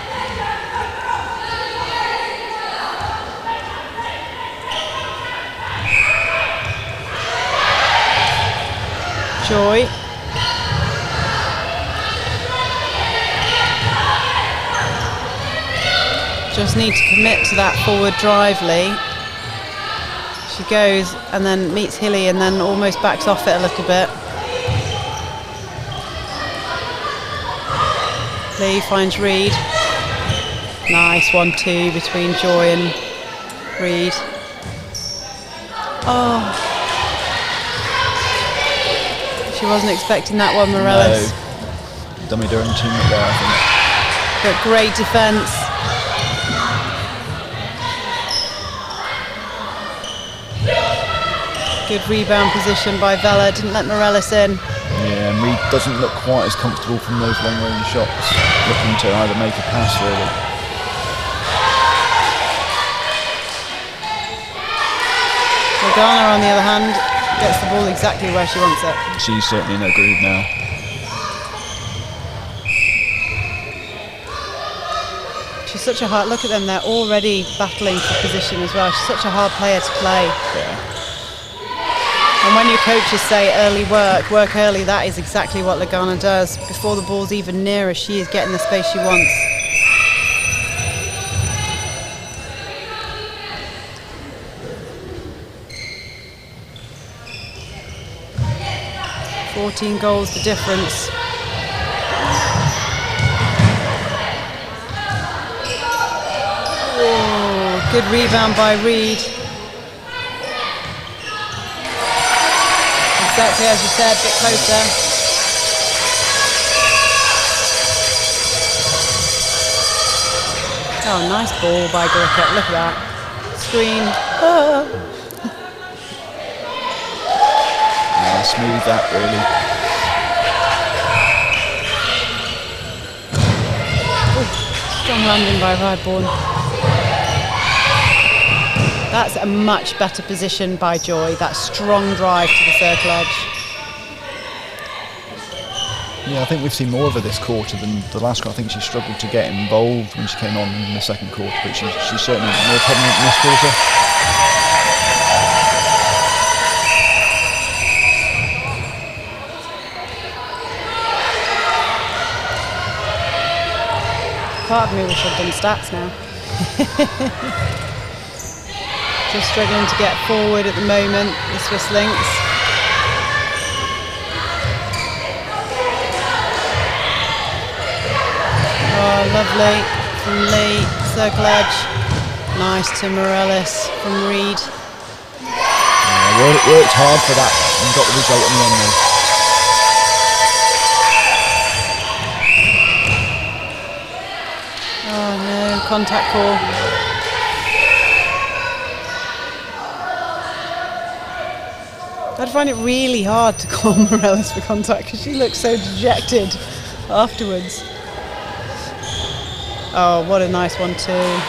Speaker 1: Joy. Just need to commit to that forward drive, Lee. She goes and then meets Hilly and then almost backs off it a little bit. Lee finds Reed. Nice 1-2 between Joy and Reed. Oh. She wasn't expecting that one, Morellis.
Speaker 4: No. Dummy her own teammate there, I think.
Speaker 1: But great defence. Good rebound position by Vela, didn't let Morellis in.
Speaker 4: Yeah, and Reed doesn't look quite as comfortable from those long range shots, looking to either make a pass really.
Speaker 1: Lagana, on the other hand, gets the ball exactly where she wants it.
Speaker 4: She's certainly in her groove now.
Speaker 1: She's such a hard, look at them, they're already battling for position as well. She's such a hard player to play.
Speaker 4: Yeah.
Speaker 1: And when your coaches say early work early, that is exactly what Lagana does. Before the ball's even near her, she is getting the space she wants. $14 goals the difference. Oh, good rebound by Reed. Exactly as you said, a bit closer. Oh, nice ball by Gorica. Look at that. Screen. Oh.
Speaker 4: Yeah, smooth that really.
Speaker 1: Ooh, strong landing by Ryborn. That's a much better position by Joy, that strong drive to the circle edge.
Speaker 4: Yeah, I think we've seen more of her this quarter than the last quarter. I think she struggled to get involved when she came on in the second quarter, but she's certainly more prominent in this quarter.
Speaker 1: Part of me wish I'd done stats now. Just struggling to get forward at the moment, the Swiss Lynx. Oh, lovely from Lee, circle edge. Nice to Morellis from Reed.
Speaker 4: Yeah, worked hard for that and got the result in the end though.
Speaker 1: Oh no, contact call. I'd find it really hard to call Morellis for contact because she looks so dejected afterwards. Oh, what a nice one too.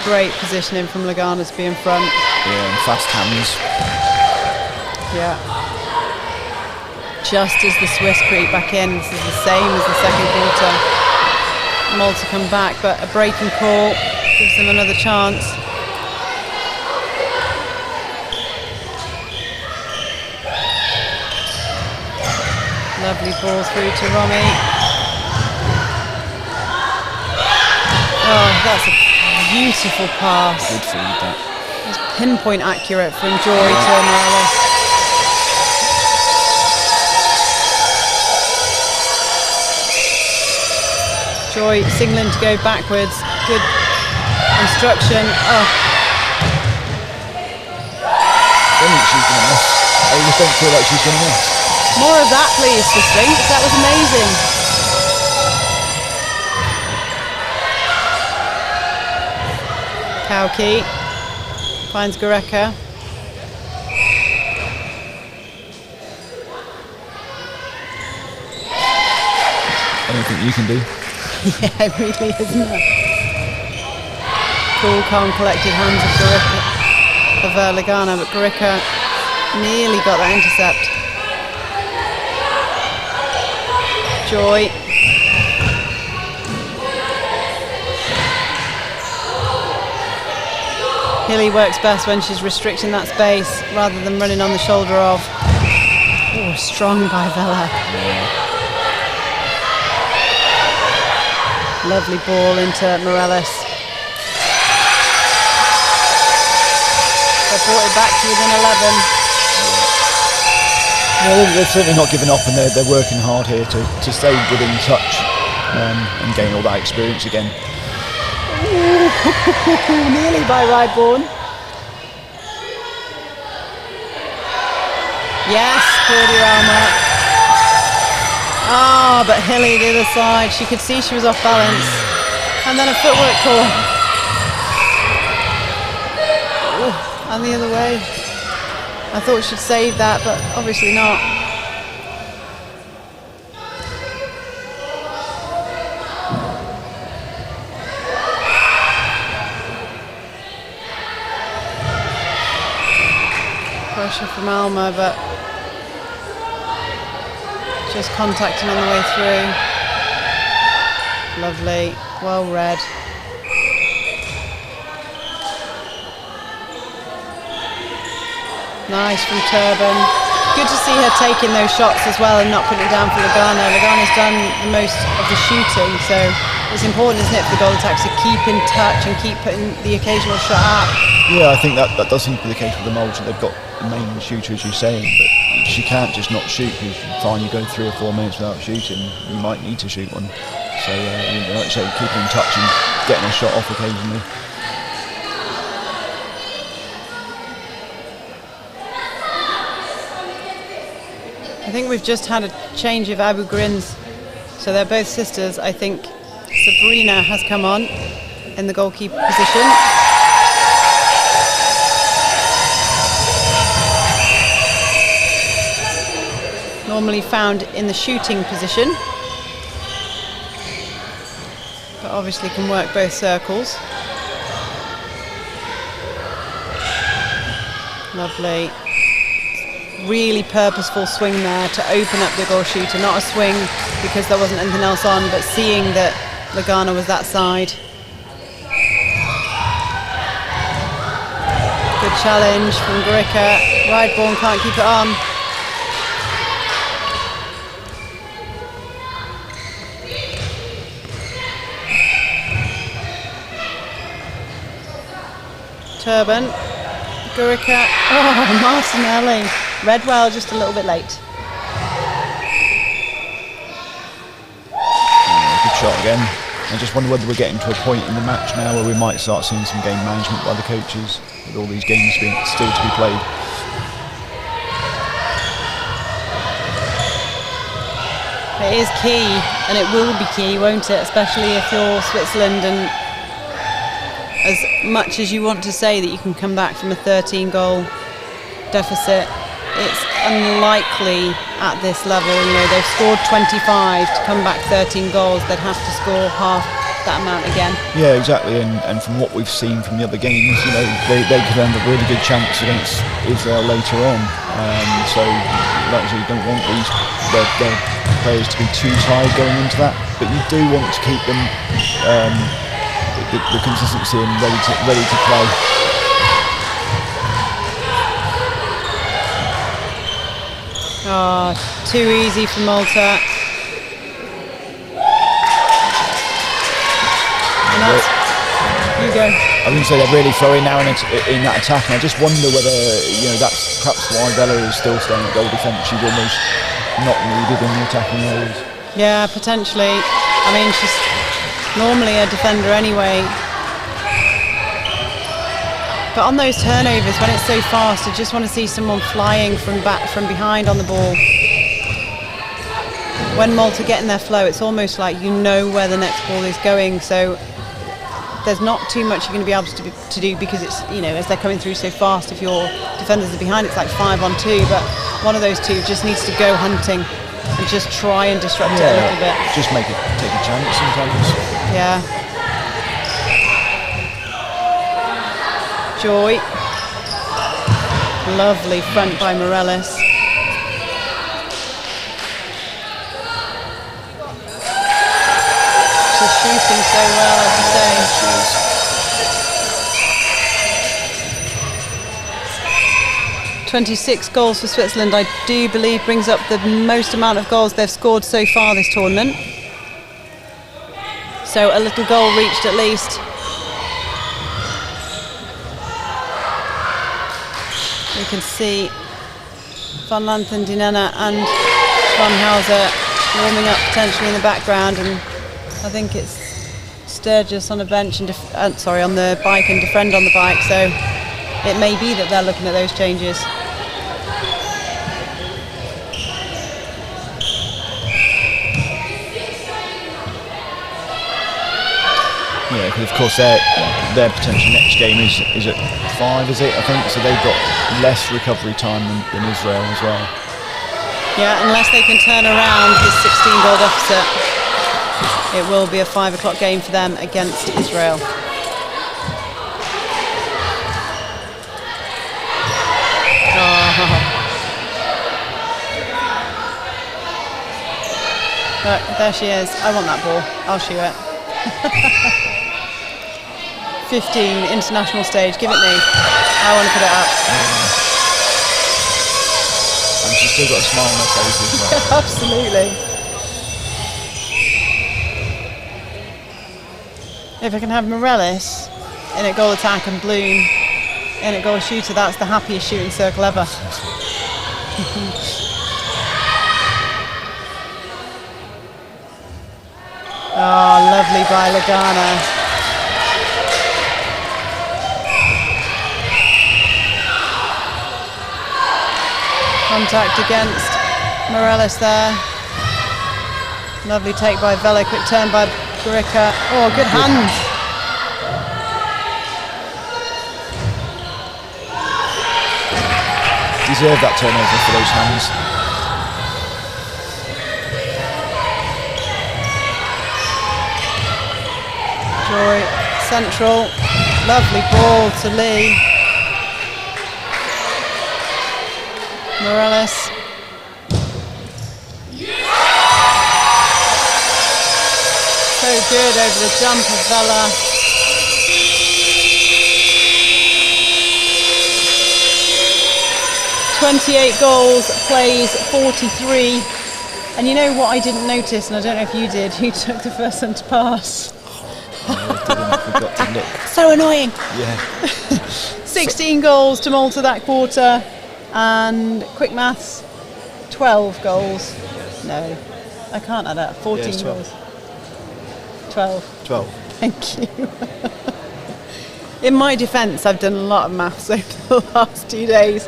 Speaker 1: Great positioning from Lagana to be in front.
Speaker 4: Yeah, and fast hands.
Speaker 1: Yeah. Just as the Swiss creep back in, this is the same as the second quarter. Malta come back, but a breaking call gives them another chance. Lovely ball through to Romy. Oh, that's a beautiful pass.
Speaker 4: Good feed, that.
Speaker 1: It's pinpoint accurate from Joy to Morales. Joy signaling to go backwards. Good instruction. Oh.
Speaker 4: I don't think she's going to miss. I just don't feel like she's going to miss.
Speaker 1: More of that, please, for Sphinx. That was amazing. Kauki finds Goreka.
Speaker 4: Anything you can do.
Speaker 1: Yeah, it really is, isn't it? Cool, calm, collected hands of Goreka, of Lagana, but Goreka nearly got that intercept. Joy. Hilly works best when she's restricting that space rather than running on the shoulder of. Oh, strong by Vela. Lovely ball into Morales. They brought it back to within 11.
Speaker 4: Well, they've certainly not given up, and they're working hard here to stay within touch and gain all that experience again.
Speaker 1: Nearly by Ryborn. Yes, Claudia Alma. Ah, but Hilly the other side. She could see she was off balance. And then a footwork call. Ooh, and the other way. I thought she'd save that, but obviously not. Pressure from Alma, but just contacting on the way through. Lovely, well read. Nice from Turban. Good to see her taking those shots as well and not putting it down for Lagana. Lagana's done the most of the shooting, so it's important, isn't it, for the goal attacks to keep in touch and keep putting the occasional shot up.
Speaker 4: Yeah, I think that does seem to be the case with the Malta. They've got the main shooter, as you're saying, but she can't just not shoot, because fine, you go 3 or 4 minutes without shooting, you might need to shoot one. So, like you say, keeping in touch and getting a shot off occasionally.
Speaker 1: I think we've just had a change of Abu Grins, so they're both sisters. I think Sabrina has come on in the goalkeeper position. Normally found in the shooting position, but obviously can work both circles. Lovely. Really purposeful swing there to open up the goal shooter, not a swing because there wasn't anything else on, but seeing that Lagana was that side. Good challenge from Goreka. Ryborn can't keep it on. Turban. Goreka. Oh, Martinelli. Redwell just a little bit late.
Speaker 4: Good shot again. I just wonder whether we're getting to a point in the match now where we might start seeing some game management by the coaches, with all these games still to be played.
Speaker 1: It is key, and it will be key, won't it? Especially if you're Switzerland, and as much as you want to say that you can come back from a 13-goal deficit, it's unlikely at this level. You know, they've scored 25 to come back 13 goals. They'd have to score half that amount again.
Speaker 4: Yeah, exactly. And from what we've seen from the other games, you know, they could have a really good chance against Israel later on. So, like I say, you don't want their players to be too tired going into that, but you do want to keep them the consistency and ready to play.
Speaker 1: Oh, too easy for Malta. And that's, you go.
Speaker 4: I wouldn't say they're really throwing now in that attack, and I just wonder whether, you know, that's perhaps why Bella is still staying at goal defence. She's almost not needed in the attacking areas.
Speaker 1: Yeah, potentially. I mean, she's normally a defender anyway. But on those turnovers, when it's so fast, I just want to see someone flying from behind on the ball. When Malta get in their flow, it's almost like you know where the next ball is going. So there's not too much you're going to be able to do, because it's, you know, as they're coming through so fast, if your defenders are behind, it's like 5-on-2. But one of those two just needs to go hunting and just try and disrupt it a little bit.
Speaker 4: Just take a chance sometimes.
Speaker 1: Yeah. Joy. Lovely front by Morales. She's shooting so well, as you say. 26 goals for Switzerland, I do believe, brings up the most amount of goals they've scored so far this tournament. So a little goal reached at least. You can see Van Lanthen, Dinena and Schwanhauser warming up potentially in the background, and I think it's Sturgis on a bench and on the bike, and Defriend on the bike, so it may be that they're looking at those changes.
Speaker 4: Yeah, because of course their potential next game is at 5, is it? I think so. They've got less recovery time than Israel as well.
Speaker 1: Yeah, unless they can turn around this 16-goal deficit, it will be a 5 o'clock game for them against Israel. Look, there she is. I want that ball. I'll shoot it. 15, international stage. Give it me. I want to put it up.
Speaker 4: And she's still got a smile on her face as well.
Speaker 1: Absolutely. If I can have Morales in at goal attack and Bloom in at goal shooter, that's the happiest shooting circle ever. Oh, lovely by Lagana. Contact against Morales there. Lovely take by Vela, quick turn by Gorica. Oh, good hand.
Speaker 4: Deserve that turnover for those hands.
Speaker 1: Joy, central, lovely ball to Lee. Morales. So good over the jump of Vela. "28 goals, plays 43. And you know what I didn't notice, and I don't know if you did, who took the first centre pass?
Speaker 4: I forgot to look.
Speaker 1: So annoying.
Speaker 4: Yeah.
Speaker 1: 16 goals to Malta that quarter, and quick maths, 12 goals. No, I can't add up. 14
Speaker 4: Yeah, 12.
Speaker 1: goals. 12.
Speaker 4: 12.
Speaker 1: Thank you. In my defence, I've done a lot of maths over the last 2 days.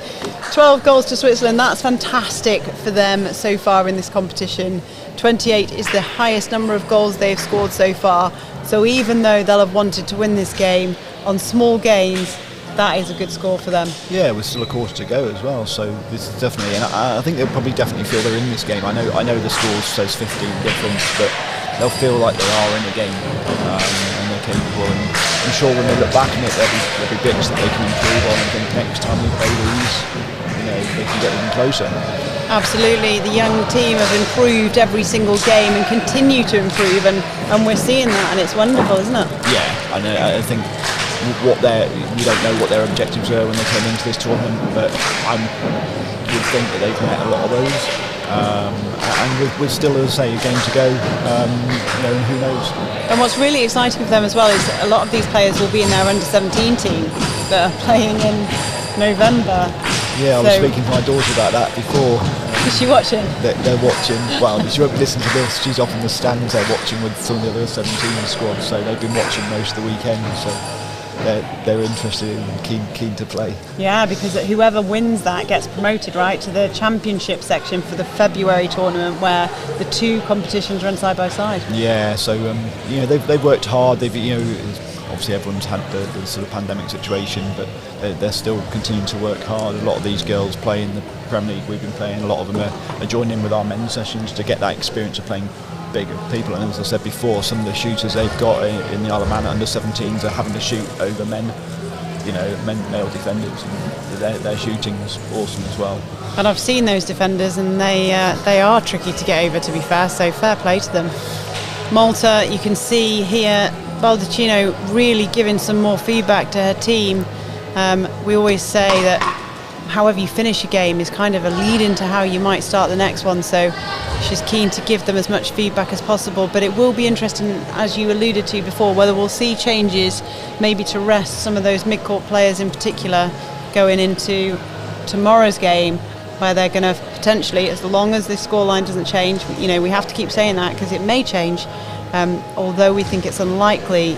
Speaker 1: 12 goals to Switzerland, that's fantastic for them so far in this competition. 28 is the highest number of goals they've scored so far. So even though they'll have wanted to win this game on small gains, that is a good score for them.
Speaker 4: Yeah, with still a quarter to go as well, so this is definitely, and I think they'll probably definitely feel they're in this game. I know the score says 15 difference, but they'll feel like they are in the game, and they're capable. And I'm sure when they look back on it, there'll be bits that they can improve on, and think next time we play these, they can get even closer.
Speaker 1: Absolutely, the young team have improved every single game and continue to improve, and we're seeing that, and it's wonderful, isn't it?
Speaker 4: Yeah, I know. I think we don't know what their objectives were when they came into this tournament, but I would think that they've met a lot of those. And with still, as I say, a game to go, who knows?
Speaker 1: And what's really exciting for them as well is a lot of these players will be in their under-17 team that are playing in November.
Speaker 4: Yeah, I was speaking to my daughter about that before.
Speaker 1: Is she watching?
Speaker 4: They're watching. Well, she won't listen to this. She's off in the stands. They're watching with some of the other 17 squads, so they've been watching most of the weekend. So they're interested and keen to play. Yeah, because whoever wins that gets promoted, right, to the championship section for the February tournament, where the two competitions run side by side. Yeah, so they've worked hard. They've obviously everyone's had the sort of pandemic situation, but they're still continuing to work hard. A lot of these girls play in the Premier League we've been playing. A lot of them are joining in with our men's sessions to get that experience of playing bigger people. And as I said before, some of the shooters they've got in the Isle of Man under 17s are having to shoot over male defenders, and their shooting's awesome as well. And I've seen those defenders, and they are tricky to get over, to be fair, so fair play to them. Malta, you can see here Baldacchino really giving some more feedback to her team. We always say that however you finish a game is kind of a lead into how you might start the next one, so she's keen to give them as much feedback as possible. But it will be interesting, as you alluded to before, whether we'll see changes maybe to rest some of those mid-court players in particular going into tomorrow's game, where they're going to potentially, as long as the scoreline doesn't change, we have to keep saying that because it may change, although we think it's unlikely,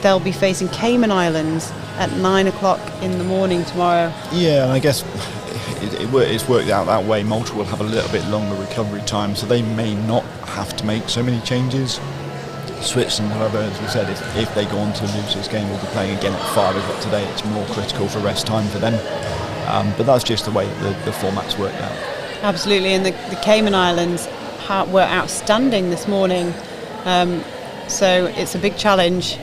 Speaker 4: they'll be facing Cayman Islands at 9 o'clock in the morning tomorrow. Yeah, and I guess it's worked out that way. Malta will have a little bit longer recovery time, so they may not have to make so many changes. Switzerland, however, as we said, if they go on to lose this game, we'll be playing again at 5 o'clock today. It's more critical for rest time for them. But that's just the way the format's worked out. Absolutely, and the Cayman Islands were outstanding this morning. So it's a big challenge,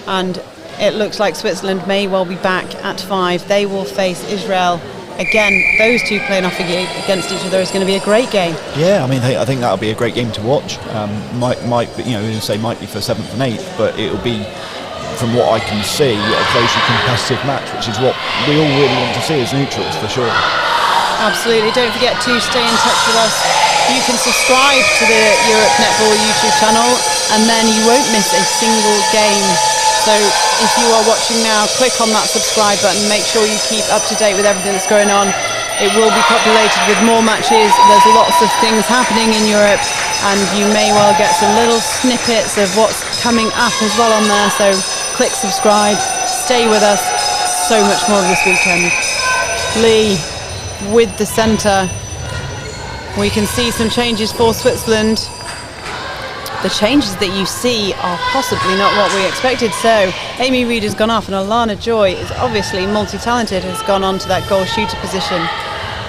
Speaker 4: and it looks like Switzerland may well be back at 5. They will face Israel. Again, those two playing off against each other is going to be a great game. Yeah, I mean, I think that'll be a great game to watch. Might be for 7th and 8th, but it'll be, from what I can see, a closely competitive match, which is what we all really want to see as neutrals, for sure. Absolutely. Don't forget to stay in touch with us. You can subscribe to the Europe Netball YouTube channel, and then you won't miss a single game. So if you are watching now, click on that subscribe button. Make sure you keep up to date with everything that's going on. It will be populated with more matches. There's lots of things happening in Europe, and you may well get some little snippets of what's coming up as well on there. So click subscribe, stay with us. So much more this weekend. Lee with the centre. We can see some changes for Switzerland. The changes that you see are possibly not what we expected. So Amy Reid has gone off, and Alana Joy is obviously multi-talented, has gone on to that goal shooter position.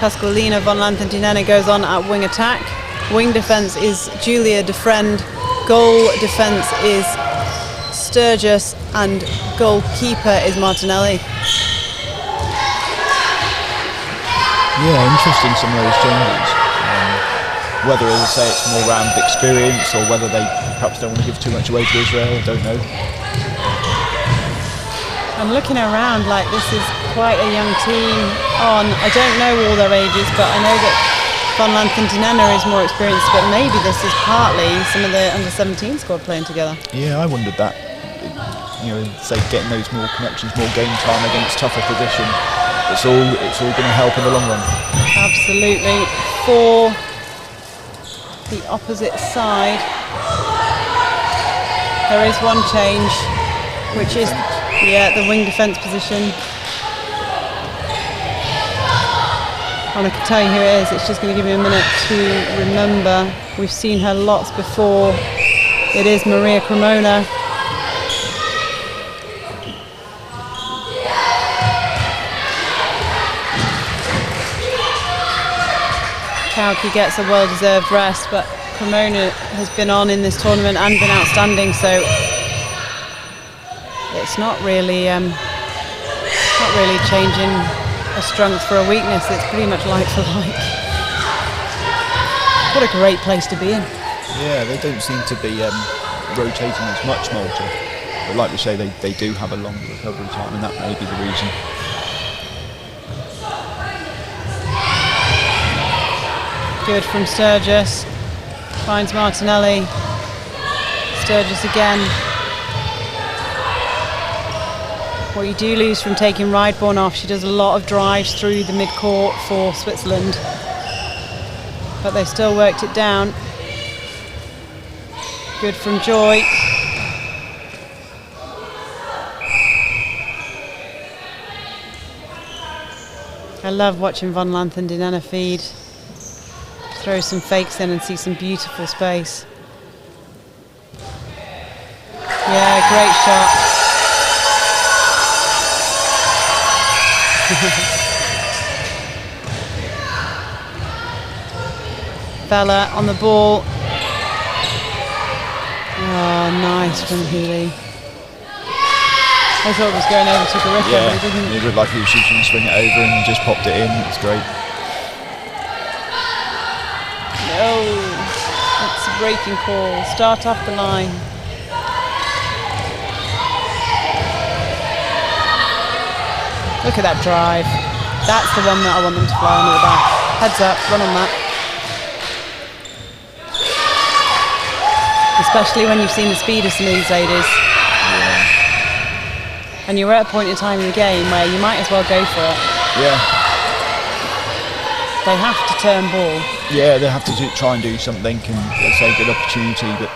Speaker 4: Pasqualina von Lanthentinene goes on at wing attack. Wing defence is Julia Defriend. Goal defence is Sturgis, and goalkeeper is Martinelli. Yeah, interesting, some of those changes. Whether, as I say, it's more around experience, or whether they perhaps don't want to give too much away to Israel, I don't know. I'm looking around like this is quite a young team on. I don't know all their ages, but I know that von Lanthentinene is more experienced, but maybe this is partly some of the under-17 squad playing together. Yeah, I wondered that. Say getting those more connections, more game time against tougher position. It's all going to help in the long run. Absolutely. For the opposite side, there is one change, which is the wing defence position. And I can tell you who it is. It's just going to give me a minute to remember. We've seen her lots before. It is Maria Cremona.
Speaker 1: Kauki gets a well-deserved rest, but Cremona has been on in this tournament and been outstanding, so it's not really changing a strength for a weakness. It's pretty much like for like. What a great place to be in.
Speaker 4: Yeah, they don't seem to be rotating as much, Malta. But like we say, they do have a longer recovery time, and that may be the reason.
Speaker 1: Good from Sturgis. Finds Martinelli. Sturgis again. What you do lose from taking Rideborn off, she does a lot of drives through the mid-court for Switzerland. But they still worked it down. Good from Joy. I love watching Van Lanth and Dinena feed. Throw some fakes in and see some beautiful space. Yeah, great shot. Bella on the ball. Oh, nice from Healy. I thought it was going over to Gorica,
Speaker 4: Yeah,
Speaker 1: but it didn't.
Speaker 4: it looked like he was just going to swing it over and just popped it in. It's great.
Speaker 1: No, it's a breaking call. Start off the line. Look at that drive. That's the one that I want them to fly under the back. Heads up, run on that. Especially when you've seen the speed of some of these ladies.
Speaker 4: Yeah.
Speaker 1: And you're at a point in time in the game where you might as well go for it.
Speaker 4: Yeah.
Speaker 1: They have to turn ball.
Speaker 4: Yeah, they have to try and do something, and it's a good opportunity. But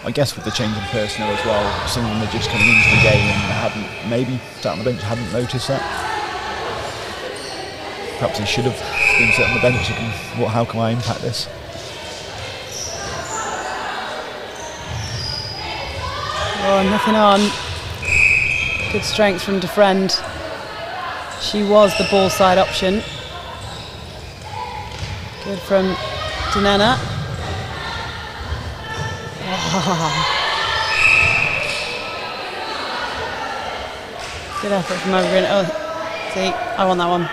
Speaker 4: I guess with the change in personnel as well, some of them are just coming into the game and hadn't, maybe sat on the bench, hadn't noticed that. Perhaps they should have been sat on the bench. How can I impact this?
Speaker 1: Oh, nothing on. Good strength from DeFriend. She was the ball side option. Good from Dinena. Oh. Good effort from Evergreen. Oh, see, I want that one.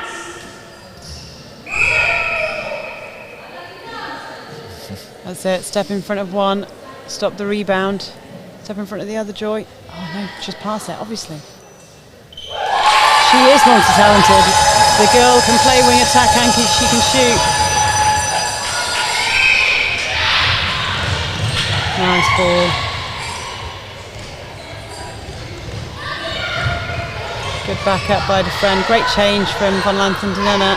Speaker 1: That's it. Step in front of one. Stop the rebound. Step in front of the other, Joy. Oh no, just pass it, obviously. She is multi-talented. The girl can play wing attack and she can shoot. Nice ball. Good backup by DeFriend. Great change from Van Lanth and Dinena.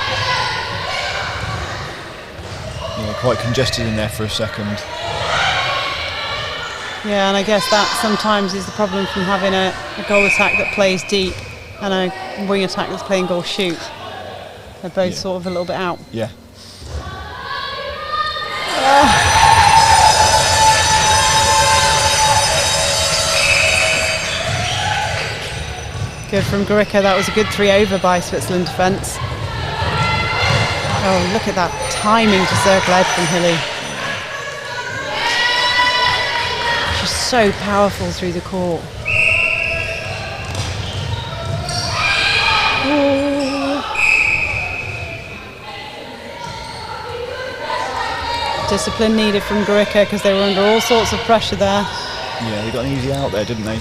Speaker 4: Yeah, quite congested in there for a second.
Speaker 1: Yeah, and I guess that sometimes is the problem from having a goal attack that plays deep and a wing attack that's playing goal shoot. They're both sort of a little bit out.
Speaker 4: Yeah.
Speaker 1: Good from Gorica. That was a good 3 over by Switzerland defence. Oh, look at that timing to circle edge from Hilly. She's so powerful through the court. Ooh. Discipline needed from Gorica because they were under all sorts of pressure there.
Speaker 4: Yeah, they got an easy out there, didn't they?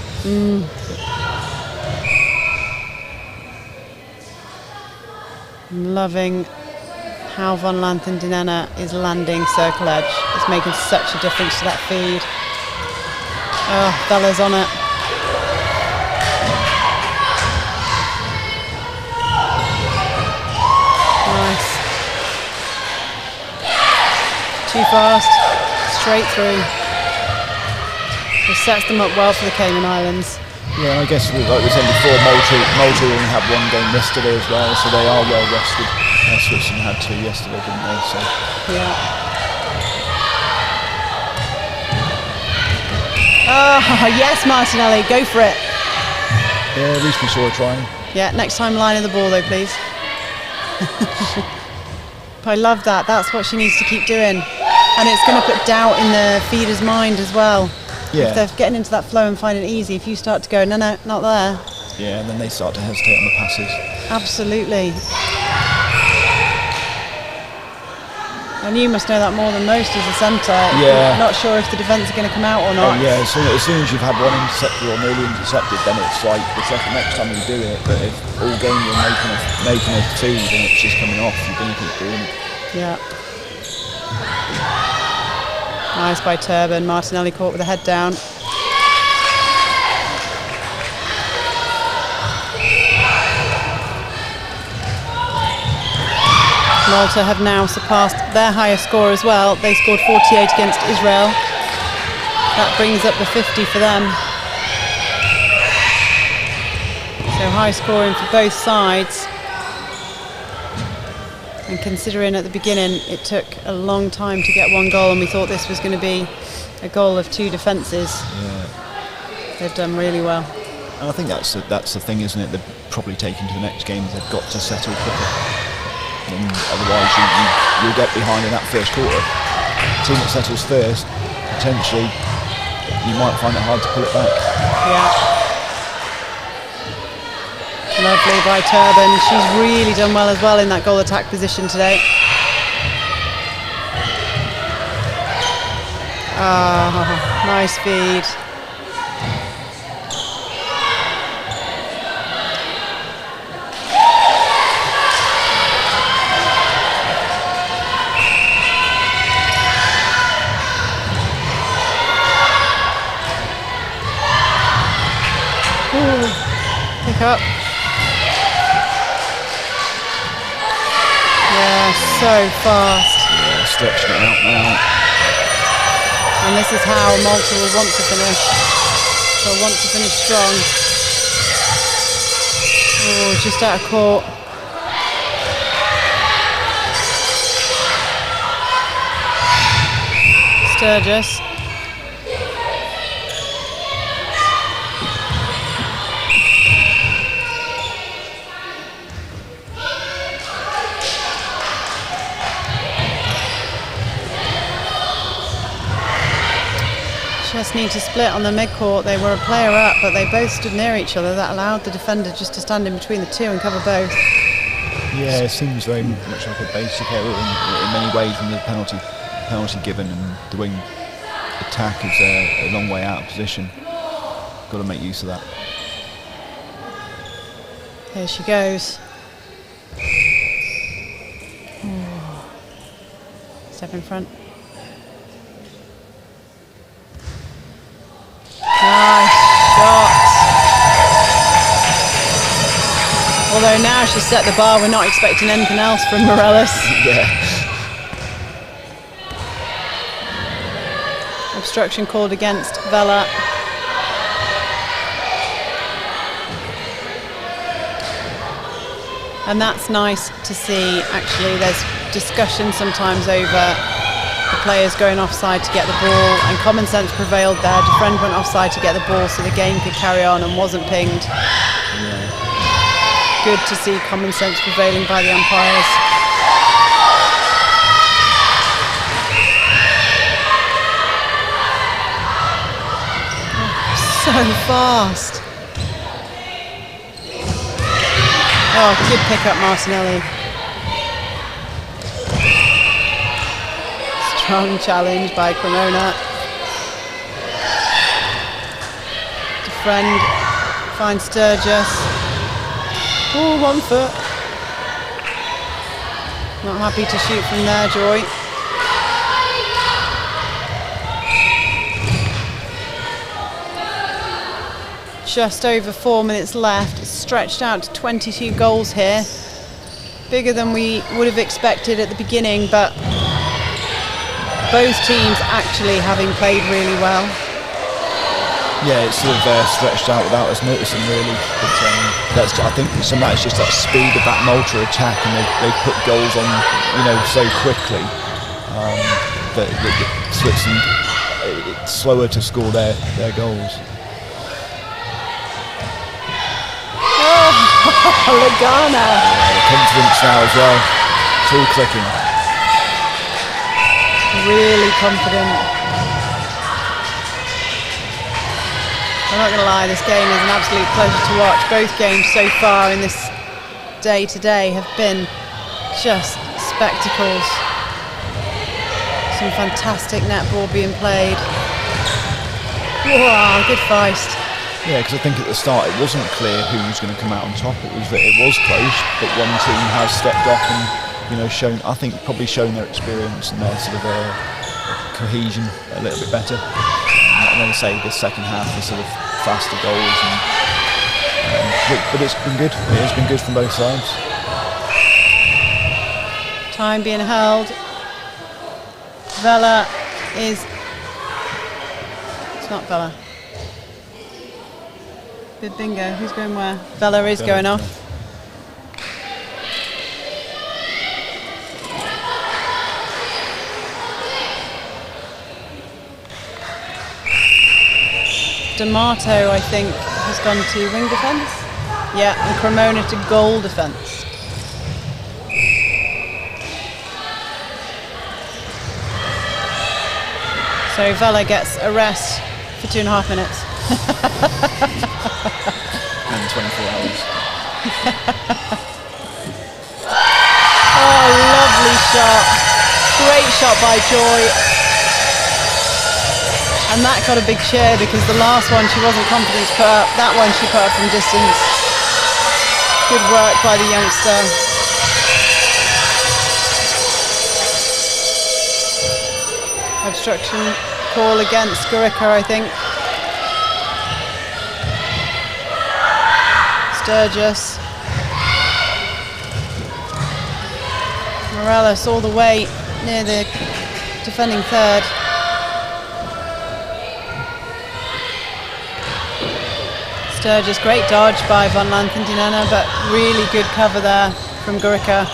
Speaker 1: I'm loving how Van Lanth and Dinena is landing circle edge. It's making such a difference to that feed. Oh, Bella's on it. Nice. Too fast. Straight through. It sets them up well for the Cayman Islands.
Speaker 4: Yeah, I guess like we said before, Malta only had one game yesterday as well, so they are well rested. Switzerland had 2 yesterday, didn't they? So.
Speaker 1: Yeah. Oh, yes, Martinelli, go for it.
Speaker 4: Yeah, at least we saw her trying.
Speaker 1: Yeah, next time line of the ball though, please. I love that. That's what she needs to keep doing. And it's going to put doubt in the feeder's mind as well.
Speaker 4: Yeah.
Speaker 1: If they're getting into that flow and finding it easy, if you start to go, no, not there.
Speaker 4: Yeah, and then they start to hesitate on the passes.
Speaker 1: Absolutely. And you must know that more than most as a centre.
Speaker 4: Yeah.
Speaker 1: Not sure if the defence are going to come out or
Speaker 4: Oh
Speaker 1: not.
Speaker 4: yeah, as soon as you've had one intercepted or nearly intercepted, then it's like the next time you do it. But if all game you're making a feed and it's just coming off, you're going to keep doing it.
Speaker 1: Yeah. Nice by Turban. Martinelli caught with the head down. Malta have now surpassed their highest score as well. They scored 48 against Israel. That brings up the 50 for them. So high scoring for both sides. And considering at the beginning it took a long time to get one goal and we thought this was going to be a goal of two defences.
Speaker 4: Yeah.
Speaker 1: They've done really well.
Speaker 4: And I think that's the thing, isn't it? They're probably taking to the next game. They've got to settle quicker. And otherwise you'll get behind in that first quarter. The team that settles first, potentially you might find it hard to pull it back.
Speaker 1: Yeah. Lovely by Turban. She's really done well as well in that goal attack position today. Ah, nice feed. Pick up. Yeah, so fast.
Speaker 4: Yeah, stretching it out now.
Speaker 1: And this is how Malta will want to finish. They'll want to finish strong. Oh, just out of court. Sturgis. Just need to split on the mid-court. They were a player up, but they both stood near each other. That allowed the defender just to stand in between the two and cover both.
Speaker 4: Yeah, it seems very much like a basic error in many ways from the penalty given, and the wing attack is a long way out of position. Got to make use of that.
Speaker 1: Here she goes. Step in front. Nice shot. Although now she's set the bar, we're not expecting anything else from Morelos.
Speaker 4: Yeah.
Speaker 1: Obstruction called against Vela. And that's nice to see. Actually, there's discussion sometimes over the players going offside to get the ball, and common sense prevailed there. Defriend went offside to get the ball so the game could carry on and wasn't pinged.
Speaker 4: Yeah.
Speaker 1: Good to see common sense prevailing by the umpires. So fast. Oh, good pick up, Martinelli. Strong challenge by Cremona. Defriend finds Sturgis. Oh, 1 foot. Not happy to shoot from there, Joy. Just over 4 minutes left. It's stretched out to 22 goals here. Bigger than we would have expected at the beginning, but both teams actually having played really well.
Speaker 4: Yeah, it's sort of stretched out without us noticing, really. But I think some of that is just that speed of that Malta attack, and they've put goals on, so quickly that Switzerland, it's slower to score their goals.
Speaker 1: Oh, Lagana.
Speaker 4: The confidence now as well. It's all clicking.
Speaker 1: Really confident. I'm not going to lie, this game is an absolute pleasure to watch. Both games so far in this day today have been just spectacles. Some fantastic netball being played. Wow, good feist.
Speaker 4: Yeah, because I think at the start it wasn't clear who was going to come out on top. It was that it was close, but one team has stepped up and, you know, probably shown their experience and their sort of cohesion a little bit better. And then say the second half, the sort of faster goals, but it's been good. It has been good from both sides.
Speaker 1: Time being held. Vela is. It's not Vela. Big bingo. Who's going where? Vela is going off. D'Amato, I think, has gone to wing defence. Yeah, and Cremona to goal defence. So Vela gets a rest for 2.5 minutes.
Speaker 4: And 24 hours.
Speaker 1: Oh, lovely shot. Great shot by Joy. And that got a big cheer because the last one she wasn't confident to put up. That one she put up from distance. Good work by the youngster. Obstruction call against Gorica, I think. Sturgis. Morales all the way near the defending third. Sturgis, great dodge by Van Lanthendinana, but really good cover there from Gorica.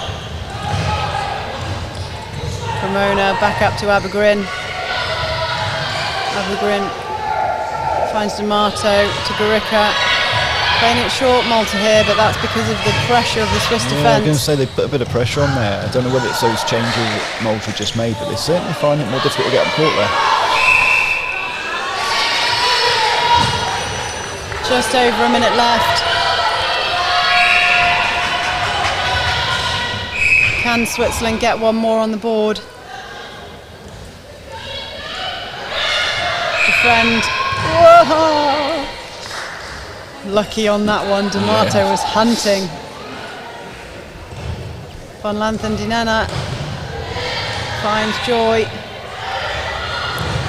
Speaker 1: Cremona back up to Abergrin. Abergrin finds D'Amato to Gorica. Playing it short, Malta here, but that's because of the pressure of the Swiss defence.
Speaker 4: I'm going to say they put a bit of pressure on there. I don't know whether it's those changes that Malta just made, but they certainly find it more difficult to get up court there.
Speaker 1: Just over a minute left. Can Switzerland get one more on the board? Defend. Whoa! Lucky on that one. D'Amato was hunting. Van Lanthendinana finds Joy.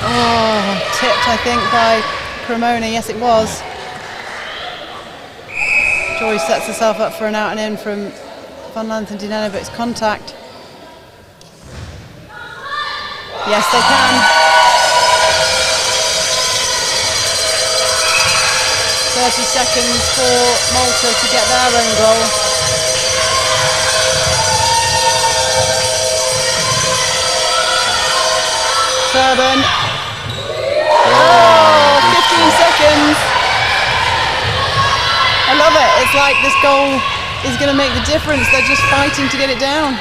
Speaker 1: Oh, tipped I think by Cremona. Yes, it was. Joy sets herself up for an out and in from Van Lanthendinana, but it's contact. Yes, they can. 30 seconds for Malta to get their own goal. Turban. Oh, 15 seconds. I love it. It's like this goal is going to make the difference. They're just fighting to get it down.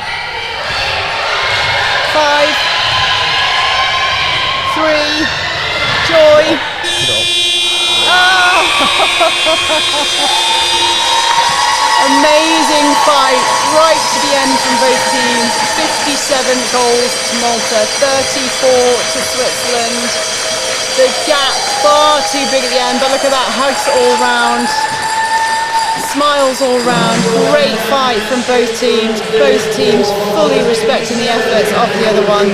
Speaker 1: 5, 3, Joy. Oh! Amazing fight right to the end from both teams. 57 goals to Malta, 34 to Switzerland. The gap far too big at the end, but look at that, hugs all round. Smiles all round, great fight from both teams fully respecting the efforts of the other one.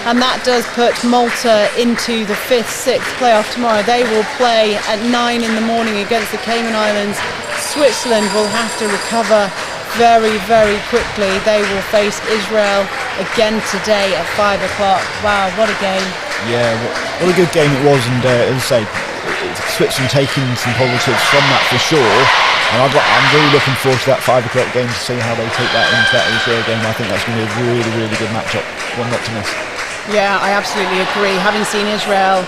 Speaker 1: And that does put Malta into the 5th, 6th playoff tomorrow. They will play at 9 in the morning against the Cayman Islands. Switzerland will have to recover very, very quickly. They will face Israel again today at 5 o'clock. Wow, what a game.
Speaker 4: Yeah, what a good game it was, and as I say, Switzerland taking some positives from that for sure. And I'm really looking forward to that 5 o'clock game to see how they take that into that Israel game. I think that's going to be a really, really good matchup, one not to miss.
Speaker 1: Yeah, I absolutely agree. Having seen Israel,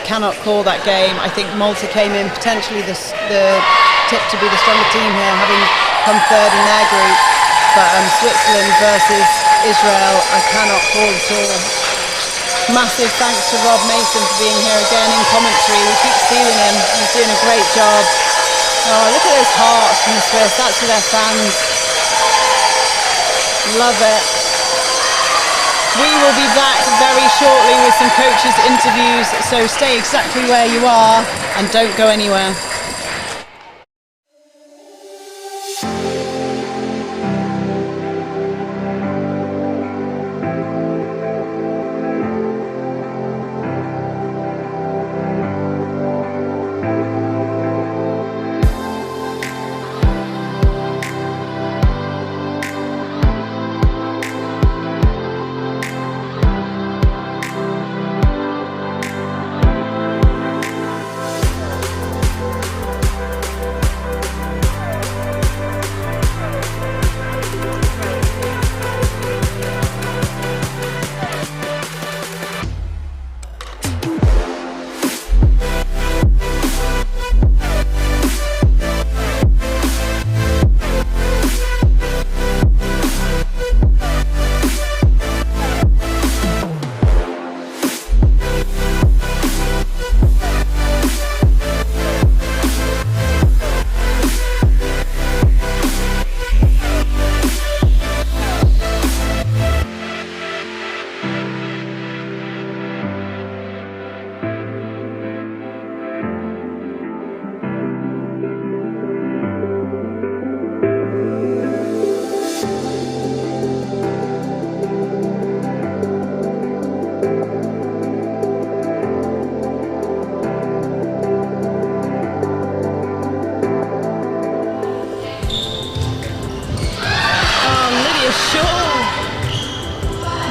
Speaker 1: cannot call that game. I think Malta came in potentially the tip to be the stronger team here, having come third in their group. But Switzerland versus Israel, I cannot call at all. Massive thanks to Rob Mason for being here again in commentary. We keep stealing him. He's doing a great job. Oh, look at those hearts from the Swiss. That's for their fans. Love it. We will be back very shortly with some coaches' interviews, so stay exactly where you are and don't go anywhere.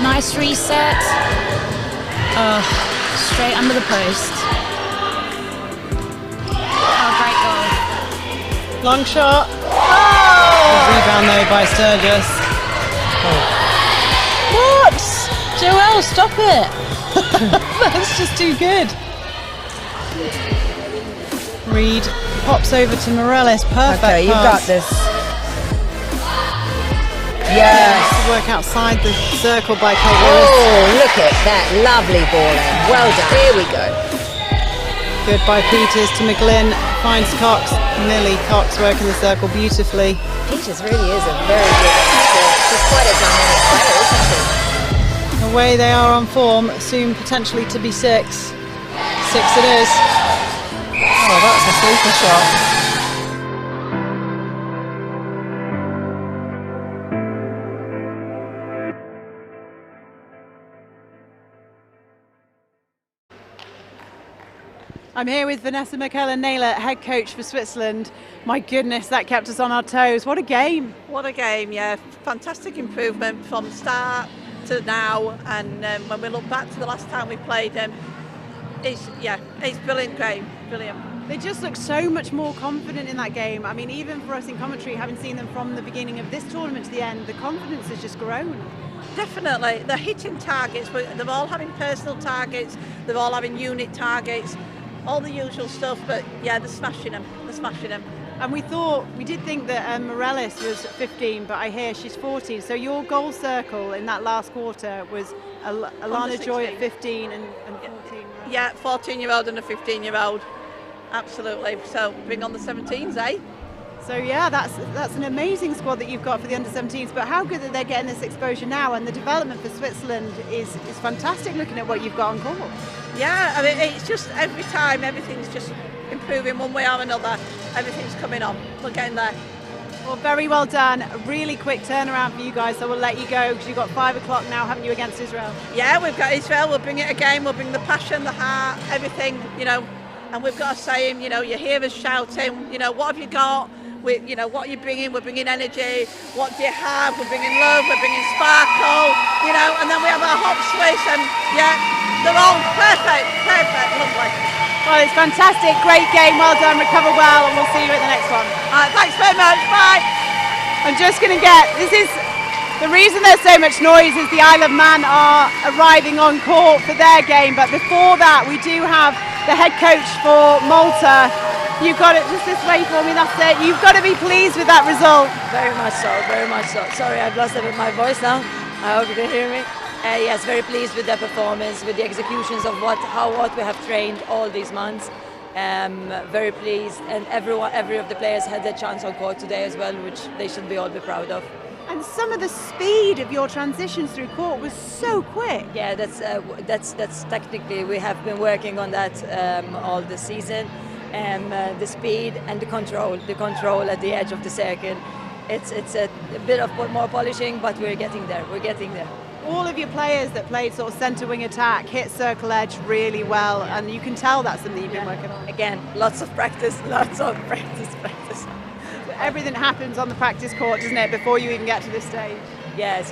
Speaker 2: Nice reset. Straight under the post. Oh, great goal.
Speaker 1: Long shot. Oh! Good rebound though by Sturgis. What? Joelle, stop it. That's just too good. Reed pops over to Morales. Perfect.
Speaker 3: Okay, you've got
Speaker 1: pass.
Speaker 3: this. Yes.
Speaker 1: Work outside the circle by Kate Lewis.
Speaker 3: Oh, look at that lovely ball in. Well done. Here we go.
Speaker 1: Good by Peters to McGlynn. Finds Cox. Millie Cox working the circle beautifully.
Speaker 3: Peters really is a very good player. She's quite a dynamic player, isn't she?
Speaker 1: Away they are on form. Soon potentially to be 6. 6 it is. Oh, that's a sleeper shot. I'm here with Vanessa McKellar-Naylor, head coach for Switzerland. My goodness, that kept us on our toes. What a game.
Speaker 5: What a game, yeah. Fantastic improvement from start to now. And when we look back to the last time we played them, it's brilliant game, brilliant.
Speaker 1: They just look so much more confident in that game. I mean, even for us in commentary, having seen them from the beginning of this tournament to the end, the confidence has just grown.
Speaker 5: Definitely. They're hitting targets. They're all having personal targets. They're all having unit targets. All the usual stuff, but yeah, they're smashing them.
Speaker 1: And we did think that Morales was 15, but I hear she's 14. So your goal circle in that last quarter was Alana Joy at 15 and 14. Right?
Speaker 5: Yeah, 14-year-old and a 15-year-old. Absolutely. So bring on the 17s, eh?
Speaker 1: So yeah, that's an amazing squad that you've got for the under-17s. But how good that they're getting this exposure now, and the development for Switzerland is fantastic. Looking at what you've got on court.
Speaker 5: Yeah, I mean, it's just every time everything's just improving one way or another. Everything's coming on. We're getting there.
Speaker 1: Well, very well done. A really quick turnaround for you guys, so we'll let you go because you've got 5 o'clock now, haven't you, against Israel?
Speaker 5: Yeah, we've got Israel. We'll bring it again. We'll bring the passion, the heart, everything, and we've got a saying, you hear us shouting, what have you got? What are you bringing? We're bringing energy. What do you have? We're bringing love. We're bringing sparkle. And then we have our hop Swiss, and yeah, they're all perfect, lovely.
Speaker 1: Well, it's fantastic. Great game. Well done. Recover well, and we'll see you at the next one.
Speaker 5: All right, thanks very much. Bye.
Speaker 1: I'm just going to this is the reason there's so much noise is the Isle of Man are arriving on court for their game. But before that, we do have the head coach for Malta. You've got it just this way for me, that's it. You've got to be pleased with that result.
Speaker 6: Very much so, very much so. Sorry, I've lost a bit my voice now. I hope you can hear me. Yes, very pleased with the performance, with the executions of what we have trained all these months. Very pleased, and every of the players had their chance on court today as well, which they should all be proud of.
Speaker 1: And some of the speed of your transitions through court was so quick.
Speaker 6: Yeah, that's technically we have been working on that all the season. The speed and the control at the edge of the circle. It's a bit of more polishing, but we're getting there.
Speaker 1: All of your players that played sort of centre wing attack hit circle edge really well, and you can tell that's something you've been working on.
Speaker 6: Again, lots of practice.
Speaker 1: Everything happens on the practice court, doesn't it, before you even get to this stage?
Speaker 6: Yes.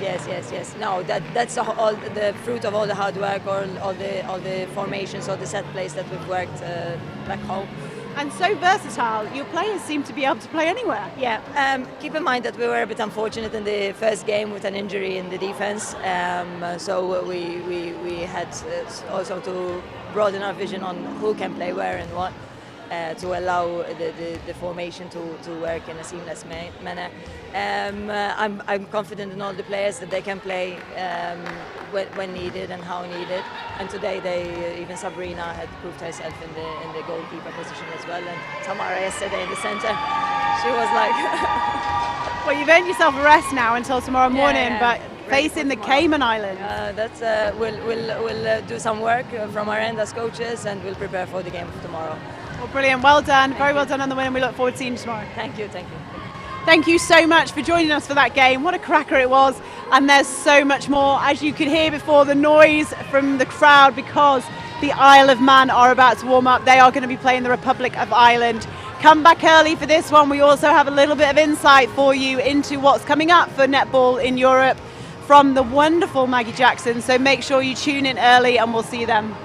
Speaker 6: No, that's all the fruit of all the hard work, or all the formations, or the set plays that we've worked back home.
Speaker 1: And so versatile, your players seem to be able to play anywhere.
Speaker 6: Yeah, keep in mind that we were a bit unfortunate in the first game with an injury in the defense, so we had also to broaden our vision on who can play where and what, to allow the formation to work in a seamless manner. I'm confident in all the players that they can play when needed and how needed. And today, even Sabrina had proved herself in the goalkeeper position as well. And Tamara yesterday in the centre, she was like.
Speaker 1: Well, you've earned yourself a rest now until tomorrow morning,
Speaker 6: Yeah.
Speaker 1: but facing the Cayman Islands.
Speaker 6: We'll do some work from our end as coaches, and we'll prepare for the game of tomorrow.
Speaker 1: Well, brilliant, well done, very well done on the win, and we look forward to seeing you tomorrow.
Speaker 6: Thank you.
Speaker 1: Thank you so much for joining us for that game. What a cracker it was. And there's so much more. As you could hear before, the noise from the crowd, because the Isle of Man are about to warm up. They are going to be playing the Republic of Ireland. Come back early for this one. We also have a little bit of insight for you into what's coming up for netball in Europe from the wonderful Maggie Jackson. So make sure you tune in early, and we'll see you then.